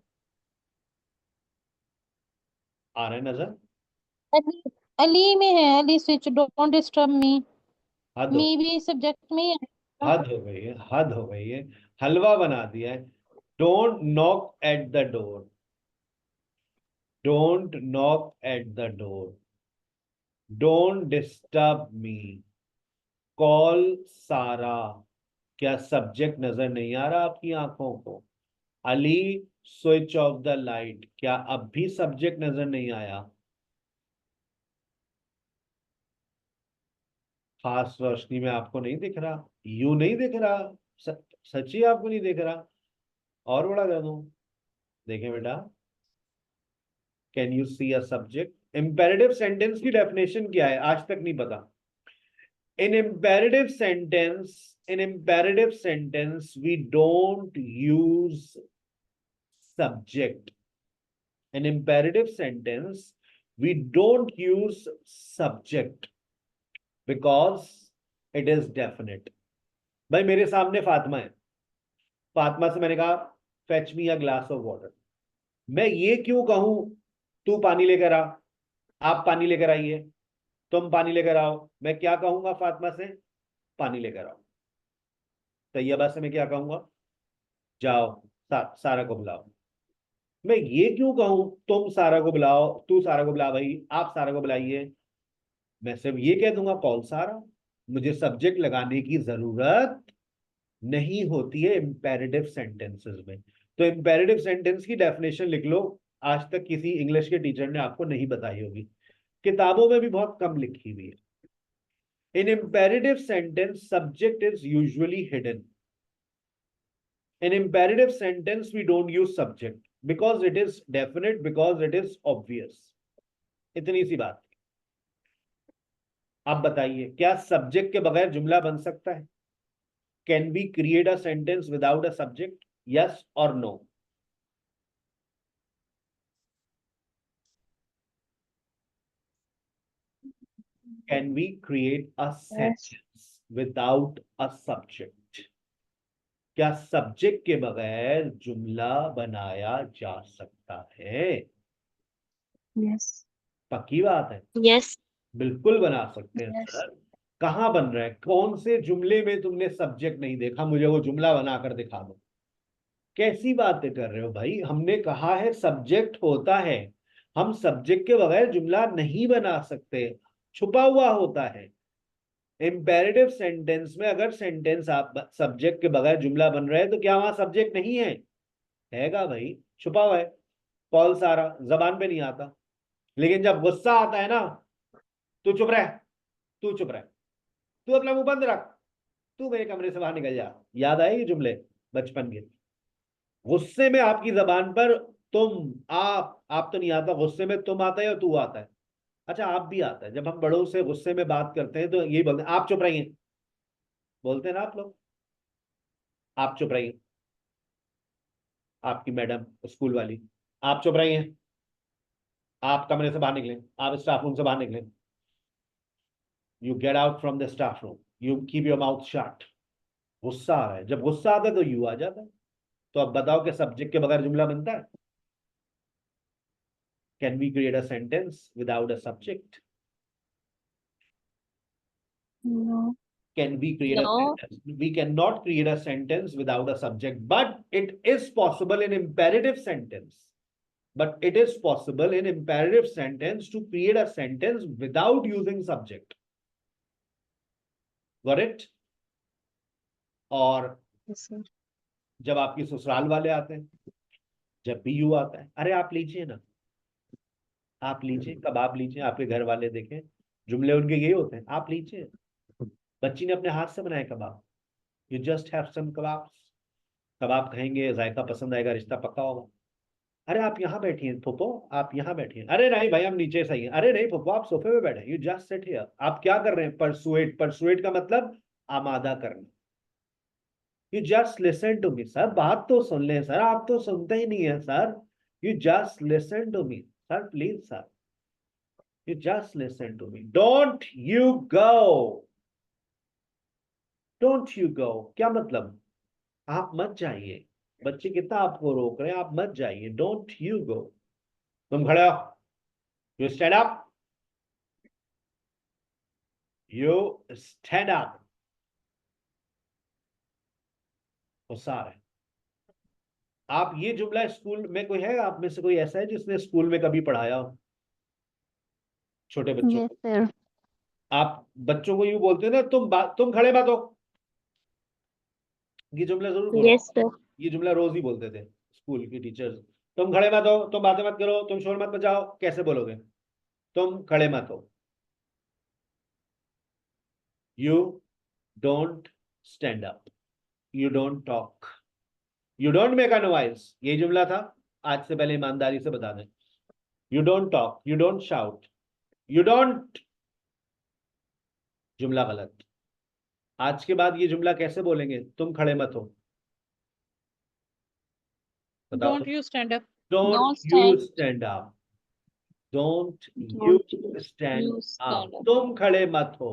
S1: आ रहा है नजर?
S3: अली अली में है, अली स्विच, डोंट डिस्टर्ब मी।
S1: हद हो,
S3: मी भी सब्जेक्ट में ही है।
S1: हद हो गई है, हद हो गई है, हलवा बना दिया है। Don't knock at the door, don't knock at the door, don't disturb me, call सारा। क्या सब्जेक्ट नजर नहीं आ रहा आपकी आंखों को? Ali switch off the light, क्या अब भी सब्जेक्ट नजर नहीं आया? खास रोशनी में आपको नहीं दिख रहा? यू नहीं दिख रहा? सच्ची आपको नहीं दिख रहा? और बड़ा कर दूं? देखें बेटा, can you see a subject? Imperative sentence की डेफिनेशन क्या है आज तक नहीं पता। In imperative sentence, we don't use subject. In imperative sentence, we don't use subject because it is definite. भाई मेरे सामने फातिमा है, फातिमा से मैंने कहा fetch me a glass of water. मैं ये क्यों कहूं तू पानी लेकर आ, आप पानी लेकर आइए, तुम पानी लेकर आओ? मैं क्या कहूंगा फातिमा से? पानी लेकर आओ। तैयबा से मैं क्या कहूंगा? जाओ सारा को बुलाओ। मैं ये क्यों कहूं तुम सारा को बुलाओ, तू सारा को बुला भाई, आप सारा को बुलाइए? मैं सिर्फ ये कह दूंगा कॉल सारा। मुझे सब्जेक्ट लगाने की जरूरत नहीं होती है इंपेरेटिव सेंटेंसेस में। तो इंपेरेटिव सेंटेंस की डेफिनेशन लिख लो, आज तक किसी इंग्लिश के टीचर ने आपको नहीं बताई होगी, किताबों में भी बहुत कम लिखी हुई है। इन imperative sentence, subject is usually hidden. In imperative sentence, we don't use subject because it is definite, because it is obvious. इतनी सी बात। आप बताइए, क्या सब्जेक्ट के बगैर जुमला बन सकता है? Can we create a sentence without a subject? Yes और no? Can we create a sentence without a subject? क्या सब्जेक्ट के बगैर जुमला बनाया जा सकता है?
S7: Yes.
S1: पक्की बात है?
S4: Yes.
S1: बिल्कुल बना सकते हैं
S7: Yes.
S1: सर। कहाँ बन रहा है? कौन से जुमले में तुमने सब्जेक्ट नहीं देखा? मुझे वो जुमला बनाकर दिखा दो। कैसी बातें कर रहे हो भाई? हमने कहा है सब्जेक्ट होता है, हम सब्जेक्ट के बगैर जुमला नहीं बना सकते, छुपा हुआ होता है। इंपेरेटिव सेंटेंस में अगर सेंटेंस आप सब्जेक्ट के बगैर जुमला बन रहा है तो क्या वहां सब्जेक्ट नहीं है? हैगा भाई, छुपा हुआ है। कॉल सारा जबान पे नहीं आता, लेकिन जब गुस्सा आता है ना, तू चुप रह, तू चुप रह, तू अपना मुंह बंद रख, तू मेरे कमरे से बाहर निकल जा। याद आए ये जुमले बचपन के? गुस्से में आपकी जबान पर तुम, आप तो नहीं आता, गुस्से में तुम आता है और तू आता है। अच्छा आप भी आता है। जब हम बड़ों से गुस्से में बात करते हैं तो यही बोलते हैं, आप चुप रहिए, बोलते हैं ना आप लोग, आप चुप रहिए। आपकी मैडम स्कूल वाली, आप चुप रहिए, आप कमरे से बाहर निकलें, आप स्टाफ रूम से बाहर निकलें, you get out from the staff room, you keep your mouth shut. गुस्सा आ रहा है, जब गुस्सा आता है तो यू आ जाता है। तो अब बताओ कि सब्जेक्ट के बगैर जुमला बनता है? Can we create a sentence without a subject?
S7: No.
S1: Can we create a
S5: No.
S1: sentence? We cannot create a sentence without a subject, but it is possible in imperative sentence. But it is possible in imperative sentence to create a sentence without using subject. Got it? और
S7: Yes, sir.
S1: जब आपकी ससुराल वाले आते हैं, जब भी you आता है, अरे आप लीजिए ना, आप लीजिए कबाब लीजिए, आपके घर वाले देखें जुमले उनके यही होते हैं, आप लीजिए, बच्ची ने अपने हाथ से बनाए कबाब, यू जस्ट हैव सम कबाब। कबाब खाएंगे, जायका पसंद आएगा, रिश्ता पक्का होगा। अरे आप यहाँ बैठिए फुप्पो, आप यहाँ बैठिए, अरे नहीं भाई हम नीचे सही हैं, अरे नहीं फुप्पो आप सोफे पे बैठे, यू जस्ट सिट हियर। आप क्या कर रहे हैं? परसुएट, परसुएट का मतलब आमादा करना। You just listen to me sir, बात तो सुन ले सर, आप तो सुनते ही नहीं है sir. You just listen to me sir, please sir, you just listen to me, don't you go, don't you go क्या मतलब? आप मत जाइए। बच्चे कितना आपको रोक रहे हैं, आप मत जाइए, डोंट यू गो। तुम खड़े हो, you stand up, you stand up. गुस्सा आ रहा है। आप ये जुमला स्कूल में, कोई है आप में से कोई ऐसा है जिसने स्कूल में कभी पढ़ाया हो छोटे बच्चों
S2: Yes,
S1: को?
S2: sir.
S1: आप बच्चों को यूं बोलते हो ना, तुम खड़े मत हो, ये जुमला जरूर सुनो।
S4: Yes, sir.
S1: ये जुमला रोज ही बोलते थे स्कूल की टीचर्स। तुम खड़े मत हो, तुम बातें मत करो, तुम शोर मत बजाओ, कैसे बोलोगे? तुम खड़े मत हो, you don't stand up, you don't talk, you don't make a noise. ये जुमला था, आज से पहले ईमानदारी से बता दें। You don't talk, you don't shout, you don't, जुमला गलत। आज के बाद ये जुमला कैसे बोलेंगे? तुम खड़े मत हो, बताओ।
S3: Don't you stand up.
S1: Don't
S5: Don't
S1: you
S5: stand.
S1: Stand up, don't you
S5: Don't
S1: stand
S5: you
S1: up,
S5: stand up.
S1: तुम खड़े मत हो,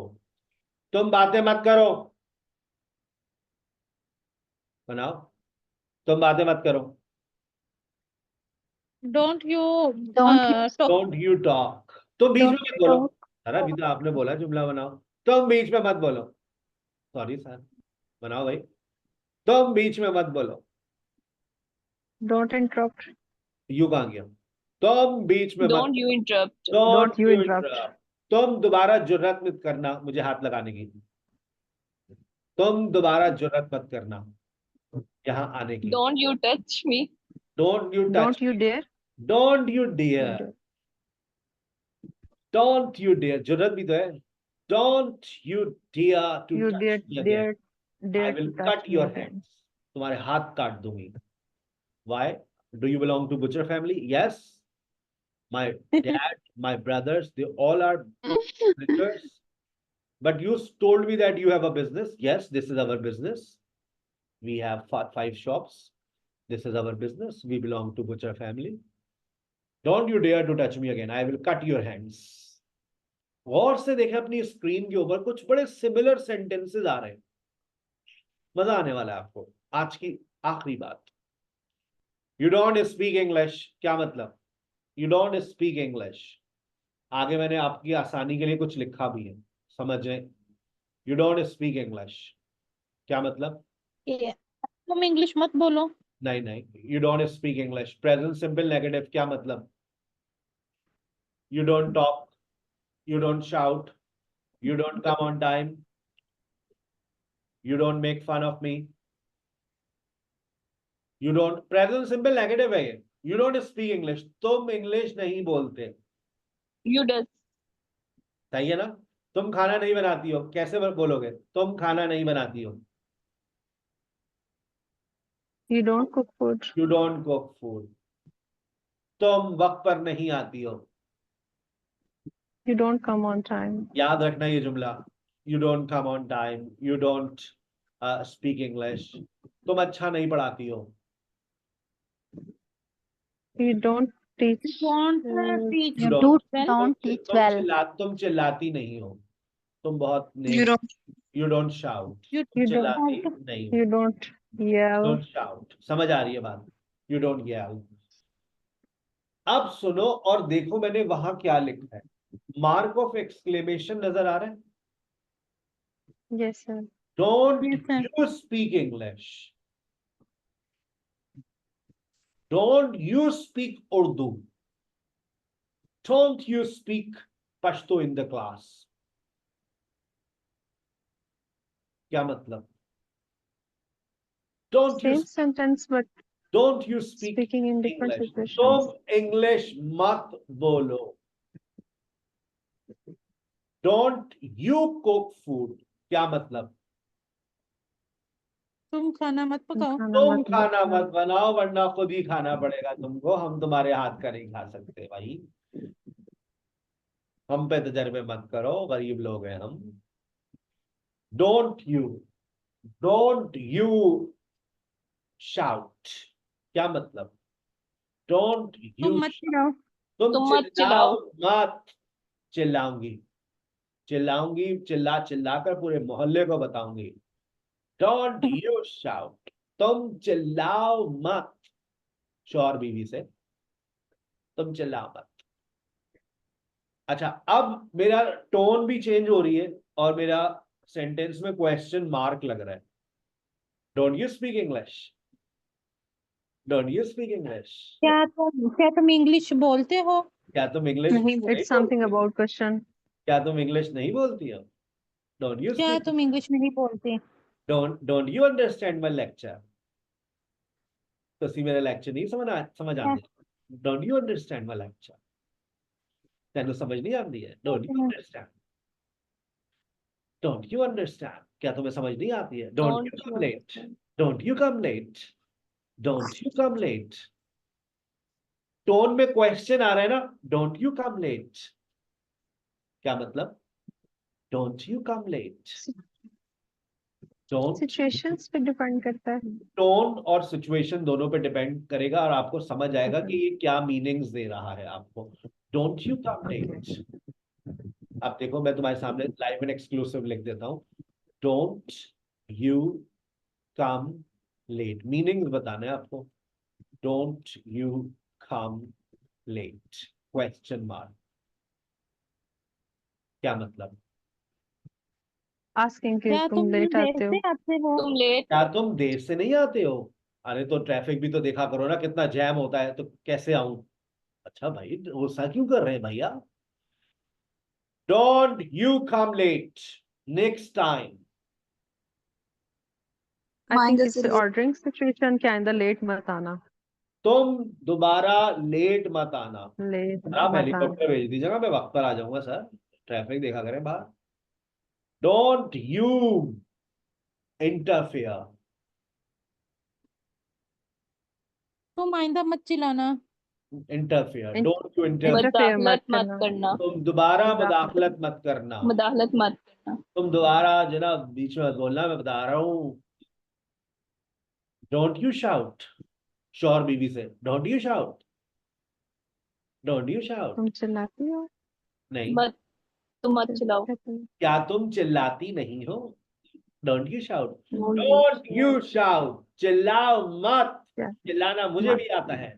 S1: तुम बातें मत करो, बनाओ, तुम बातें मत करो,
S3: Don't you
S2: Don't you
S3: talk.
S1: Don't you talk, तुम बीच में
S2: Don't
S1: मत
S2: you
S1: बोलो।
S2: talk.
S1: सर अभी तो आपने बोला जुमला बनाओ, तुम बीच में मत बोलो। सॉरी सर, बनाओ भाई, तुम बीच में मत बोलो।
S2: Don't interrupt.
S1: यू कहाँ गया? तुम बीच में मत,
S5: Don't you interrupt.
S1: Don't
S2: you
S1: you
S2: interrupt.
S1: Interrupt. तुम दोबारा जुर्रत मत करना मुझे हाथ लगाने की, तुम दोबारा जुर्रत मत करना यहाँ आने की।
S5: Don't you touch me.
S1: Don't you touch,
S2: Don't you dare.
S1: Don't you
S2: Don't
S1: dare,
S2: dare.
S1: Don't you dare, जुर्रत भी तो है। Don't you dare to
S2: You
S1: touch
S2: dare,
S1: me again,
S2: dare,
S1: I
S2: dare
S1: will
S2: to touch
S1: cut
S2: me
S1: your
S2: again.
S1: Hands, तुम्हारे हाथ काट दूंगी। Why? Do you belong to butcher family? Yes, my dad, my brothers, they all are butchers. But you told me that you have a business. Yes, this is our business. We have 5 shops. This is our business. We belong to butcher family. Don't you dare to touch me again. I will cut your hands. गौर से देखें अपनी screen के ऊपर, कुछ बड़े similar sentences आ रहे हैं, मजा आने वाला है आपको। आज की आखिरी बात, यू डोंट स्पीक इंग्लिश क्या मतलब? यू डोंट स्पीक इंग्लिश, आगे मैंने आपकी आसानी के लिए कुछ लिखा भी है, समझें। यू डोंट स्पीक इंग्लिश क्या मतलब?
S3: Yeah. तुम इंग्लिश मत बोलो.
S1: नहीं नहीं, you don't speak English present simple negative क्या मतलब? You don't talk, you don't shout, you don't come on time, you don't make fun of me, you don't, present simple negative है ये। You don't speak English, तुम English नहीं बोलते,
S5: You does.
S1: सही है ना? तुम खाना नहीं बनाती हो, कैसे बोलोगे? तुम खाना नहीं बनाती हो।
S2: You don't cook food.
S1: You don't cook food, तुम वक्त पर नहीं आती हो।
S2: You don't come on time.
S1: याद रखना ये जुमला, you don't come on time, you don't speak English, तुम अच्छा नहीं पढ़ाती हो।
S2: You don't teach.
S3: Don't
S2: uh,
S3: teach
S1: You
S3: well.
S1: don't
S3: teach
S1: तुम चिल्लाती नहीं हो, तुम बहुत
S6: You don't.
S1: You don't shout,
S3: You
S2: You don't.
S1: चिल्लाती नहीं हो,
S2: You don't yell.
S1: Don't shout, समझ आ रही है बात? You don't yell. अब सुनो और देखो मैंने वहां क्या लिखा है, मार्क ऑफ एक्सक्लेमेशन नजर आ रहा है?
S2: Yes, sir.
S1: Don't
S3: Yes, sir.
S1: You speak English, don't you speak Urdu, don't you speak Pashto in the class. क्या मतलब? Don't you
S2: Same sentence, but
S1: don't you speak
S2: speaking in different
S1: English,
S2: situations.
S1: तुम English मत बोलो। Don't you cook food क्या मतलब?
S3: तुम खाना मत पकाओ।
S1: तुम खाना मत बनाओ वरना खुद ही खाना पड़ेगा तुमको, हम तुम्हारे हाथ का नहीं खा सकते भाई। हम पे तजर्बे मत करो, गरीब लोग हैं हम। डोंट यू शाउट, क्या मतलब? डोंट यू,
S3: तुम मत चिल्लाओ।
S1: तुम
S5: तुम मत
S1: चिल्लाओ
S5: चिल्लाओ।
S1: मत। चिल्लाऊंगी, चिल्लाऊंगी, चिल्ला चिल्ला कर पूरे मोहल्ले को बताऊंगी। डोंट यू शाउट, तुम चिल्लाओ मत। शौहर बीवी से, तुम चिल्लाओ मत। अच्छा, अब मेरा टोन भी चेंज हो रही है और मेरा सेंटेंस में क्वेश्चन मार्क लग रहा है। Don't you speak English? Don't you speak English?
S3: क्या तुम इंग्लिश बोलते हो?
S1: क्या तुम इंग्लिश
S2: नहीं,
S1: नहीं
S2: it's something
S1: बोलती?
S2: about question.
S1: क्या तुम इंग्लिश नहीं बोलती हो? डोंट यू
S3: क्या
S1: स्पीक?
S3: तुम इंग्लिश नहीं बोलते?
S1: Don't you understand my lecture? ਤੁਸੀਂ मेरा लेक्चर नहीं समझ आती? Don't you understand my lecture? तेन समझ नहीं आती है? Don't you understand? Don't you understand, क्या तुम्हें समझ नहीं आती है? Don't you
S5: Don't
S1: come
S5: you
S1: late,
S5: understand?
S1: Don't you come late, don't you come late. Tone में क्वेश्चन आ रहा है ना, डोंट यू कम लेट, क्या मतलब? Don't you come late. Don't,
S2: Situations पे डिपेंड करता है।
S1: टोन और सिचुएशन दोनों पे डिपेंड करेगा और आपको समझ आएगा कि ये क्या मीनिंग्स दे रहा है आपको। Don't you come late. अब देखो, मैं तुम्हारे सामने लाइव एंड एक्सक्लूसिव लिख देता हूं। Don't you come late, meanings बताना है आपको। Don't you come late, question mark, क्या मतलब?
S2: Asking कि
S3: क्या
S2: तुम
S3: तुम
S2: लेट
S3: देर
S2: आते हो।
S3: से आते हो?
S5: तुम लेट।
S1: क्या तुम देर से नहीं आते हो? अरे तो ट्रैफिक भी तो देखा करो ना, कितना जैम होता है, तो कैसे आऊं? अच्छा भाई, गुस्सा क्यों कर रहे हैं भैया? Don't you come late next time.
S2: I think
S6: Mind
S2: it's
S6: the
S2: ordering situation के अंदर लेट मत आना।
S1: तुम दोबारा लेट मत आना।
S2: लेट
S1: आप
S2: मत आना।
S1: हेलीकॉप्टर भेज दीजिएगा, मैं वक्त पर आ जाऊंगा सर। ट्रैफिक देखा करें बाहर। डोंट यू इंटरफेयर,
S3: तुम आइंदा मत चिल्लाना।
S1: इंटरफेयर,
S2: इन-
S1: डोंट यू इंटरफेयर।
S2: इंटरफेयर
S5: मुदाखलत
S2: मत
S5: मत
S2: करना।
S5: करना।
S1: तुम दोबारा
S2: मुदाखलत।
S1: मुदाखलत मत करना।
S5: मुदाखलत मत करना।
S1: तुम दोबारा जनाब बीच में मत बोलना, मैं बता रहा हूं। डोंट यू शाउट, शौहर बीवी से, don't you shout, don't you shout.
S2: तुम चिल्लाती हो।
S1: नहीं,
S5: मत, तुम मत चिल्लाओ।
S1: क्या तुम चिल्लाती नहीं हो? Don't you shout,
S5: Don't you
S1: don't you
S5: shout.
S1: Shout, चिल्लाओ मत।
S2: क्या?
S1: चिल्लाना मुझे
S2: मत।
S1: भी आता है,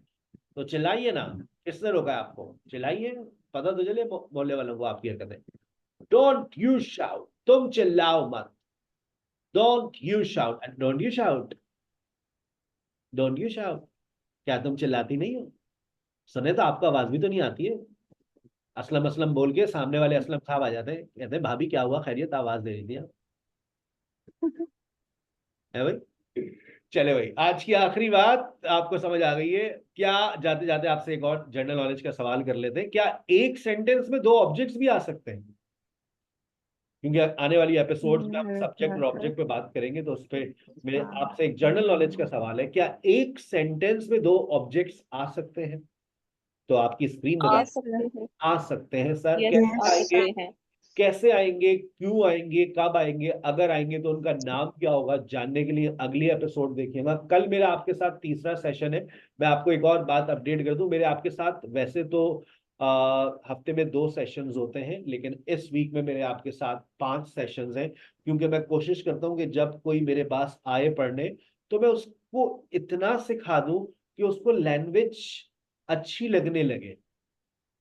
S1: तो चिल्लाइए ना। किसने रोका है आपको? चिल्लाइए, पता तो चले मोहल्ले वालों को आपकी हरकतें। डोंट यू शाउट, तुम चिल्लाओ मत। Don't you shout, don't you shout, don't you shout. क्या तुम चिल्लाती नहीं हो? सुने तो आपको आवाज भी तो नहीं आती है। असलम असलम बोल के सामने वाले असलम साहब आ जाते हैं, कहते हैं भाभी क्या हुआ, खैरियत? आवाज दे रही थी आप, है भाई। चले भाई, आज की आखिरी बात आपको समझ आ गई है क्या? जाते जाते आपसे एक और जनरल नॉलेज का सवाल कर लेते हैं। क्या एक सेंटेंस में दो ऑब्जेक्ट्स भी आ सकते हैं? क्योंकि आने वाली एपिसोड्स में हम सब्जेक्ट और ऑब्जेक्ट पे बात करेंगे, तो उस पे मेरे आपसे एक जनरल नॉलेज का सवाल है, क्या एक सेंटेंस में दो ऑब्जेक्ट्स आ सकते हैं? तो आपकी स्क्रीन
S5: आ
S1: बता,
S5: सकते हैं।
S1: आ सकते हैं सर।
S5: यस,
S1: कैसे
S5: आ सकते
S1: आएंगे?
S5: हैं।
S1: कैसे आएंगे, क्यों आएंगे, कब आएंगे, अगर आएंगे तो उनका नाम क्या होगा, जानने के लिए अगली एपिसोड देखिएगा। कल मेरा आपके साथ तीसरा सेशन है। मैं आपको एक और बात अपडेट कर दूं, मेरे आपके साथ वैसे तो हफ्ते में 2 सेशंस होते हैं, लेकिन इस वीक में मेरे आपके साथ 5 सेशंस हैं, क्योंकि मैं कोशिश करता हूं कि जब कोई मेरे पास आए पढ़ने, तो मैं उसको इतना सिखा दूं कि उसको लैंग्वेज अच्छी लगने लगे,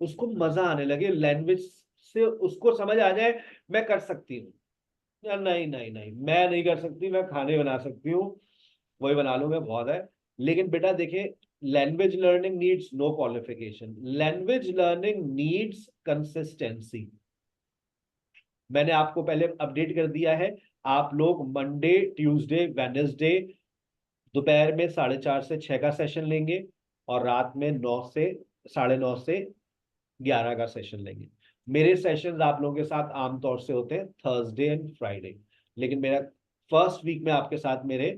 S1: उसको मजा आने लगे, लैंग्वेज से उसको समझ आ जाए मैं कर सकती हूँ। या नहीं नहीं नहीं, मैं नहीं कर सकती, मैं खाने बना सकती हूँ, वही बना लूंगा, बहुत है। लेकिन बेटा देखिए, language learning needs no qualification, language learning needs consistency. मैंने आपको पहले अपडेट कर दिया है, आप लोग मंडे, ट्यूसडे, वेडनेसडे दोपहर में 4:30 से 6 का सेशन लेंगे, और रात में 9 से 9:30 से 11 का सेशन लेंगे। मेरे सेशंस आप लोगों के साथ आमतौर से होते हैं थर्सडे एंड फ्राइडे, लेकिन मेरा फर्स्ट वीक में आपके साथ मेरे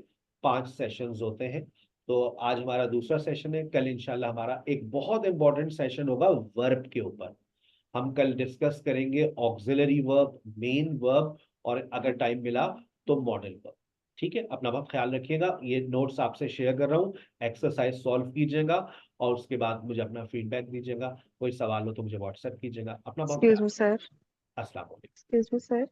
S1: 5 सेशंस होते हैं। तो आज हमारा दूसरा सेशन है, कल इंशाल्लाह हमारा एक बहुत इंपॉर्टेंट सेशन होगा वर्ब के ऊपर। हम कल डिस्कस करेंगे ऑक्सिलरी वर्ब, मेन वर्ब और अगर टाइम मिला तो मॉडल वर्ब। ठीक है, अपना बहुत ख्याल रखिएगा। ये नोट्स आपसे शेयर कर रहा हूँ, एक्सरसाइज सॉल्व कीजिएगा और उसके बाद मुझे अपना फीडबैक दीजिएगा। कोई सवाल हो तो मुझे व्हाट्सएप कीजिएगा। अपना बहुत
S2: Excuse
S1: ख्याल
S2: me, sir.
S1: अस्सलाम वालेकुम।
S2: Excuse me, sir.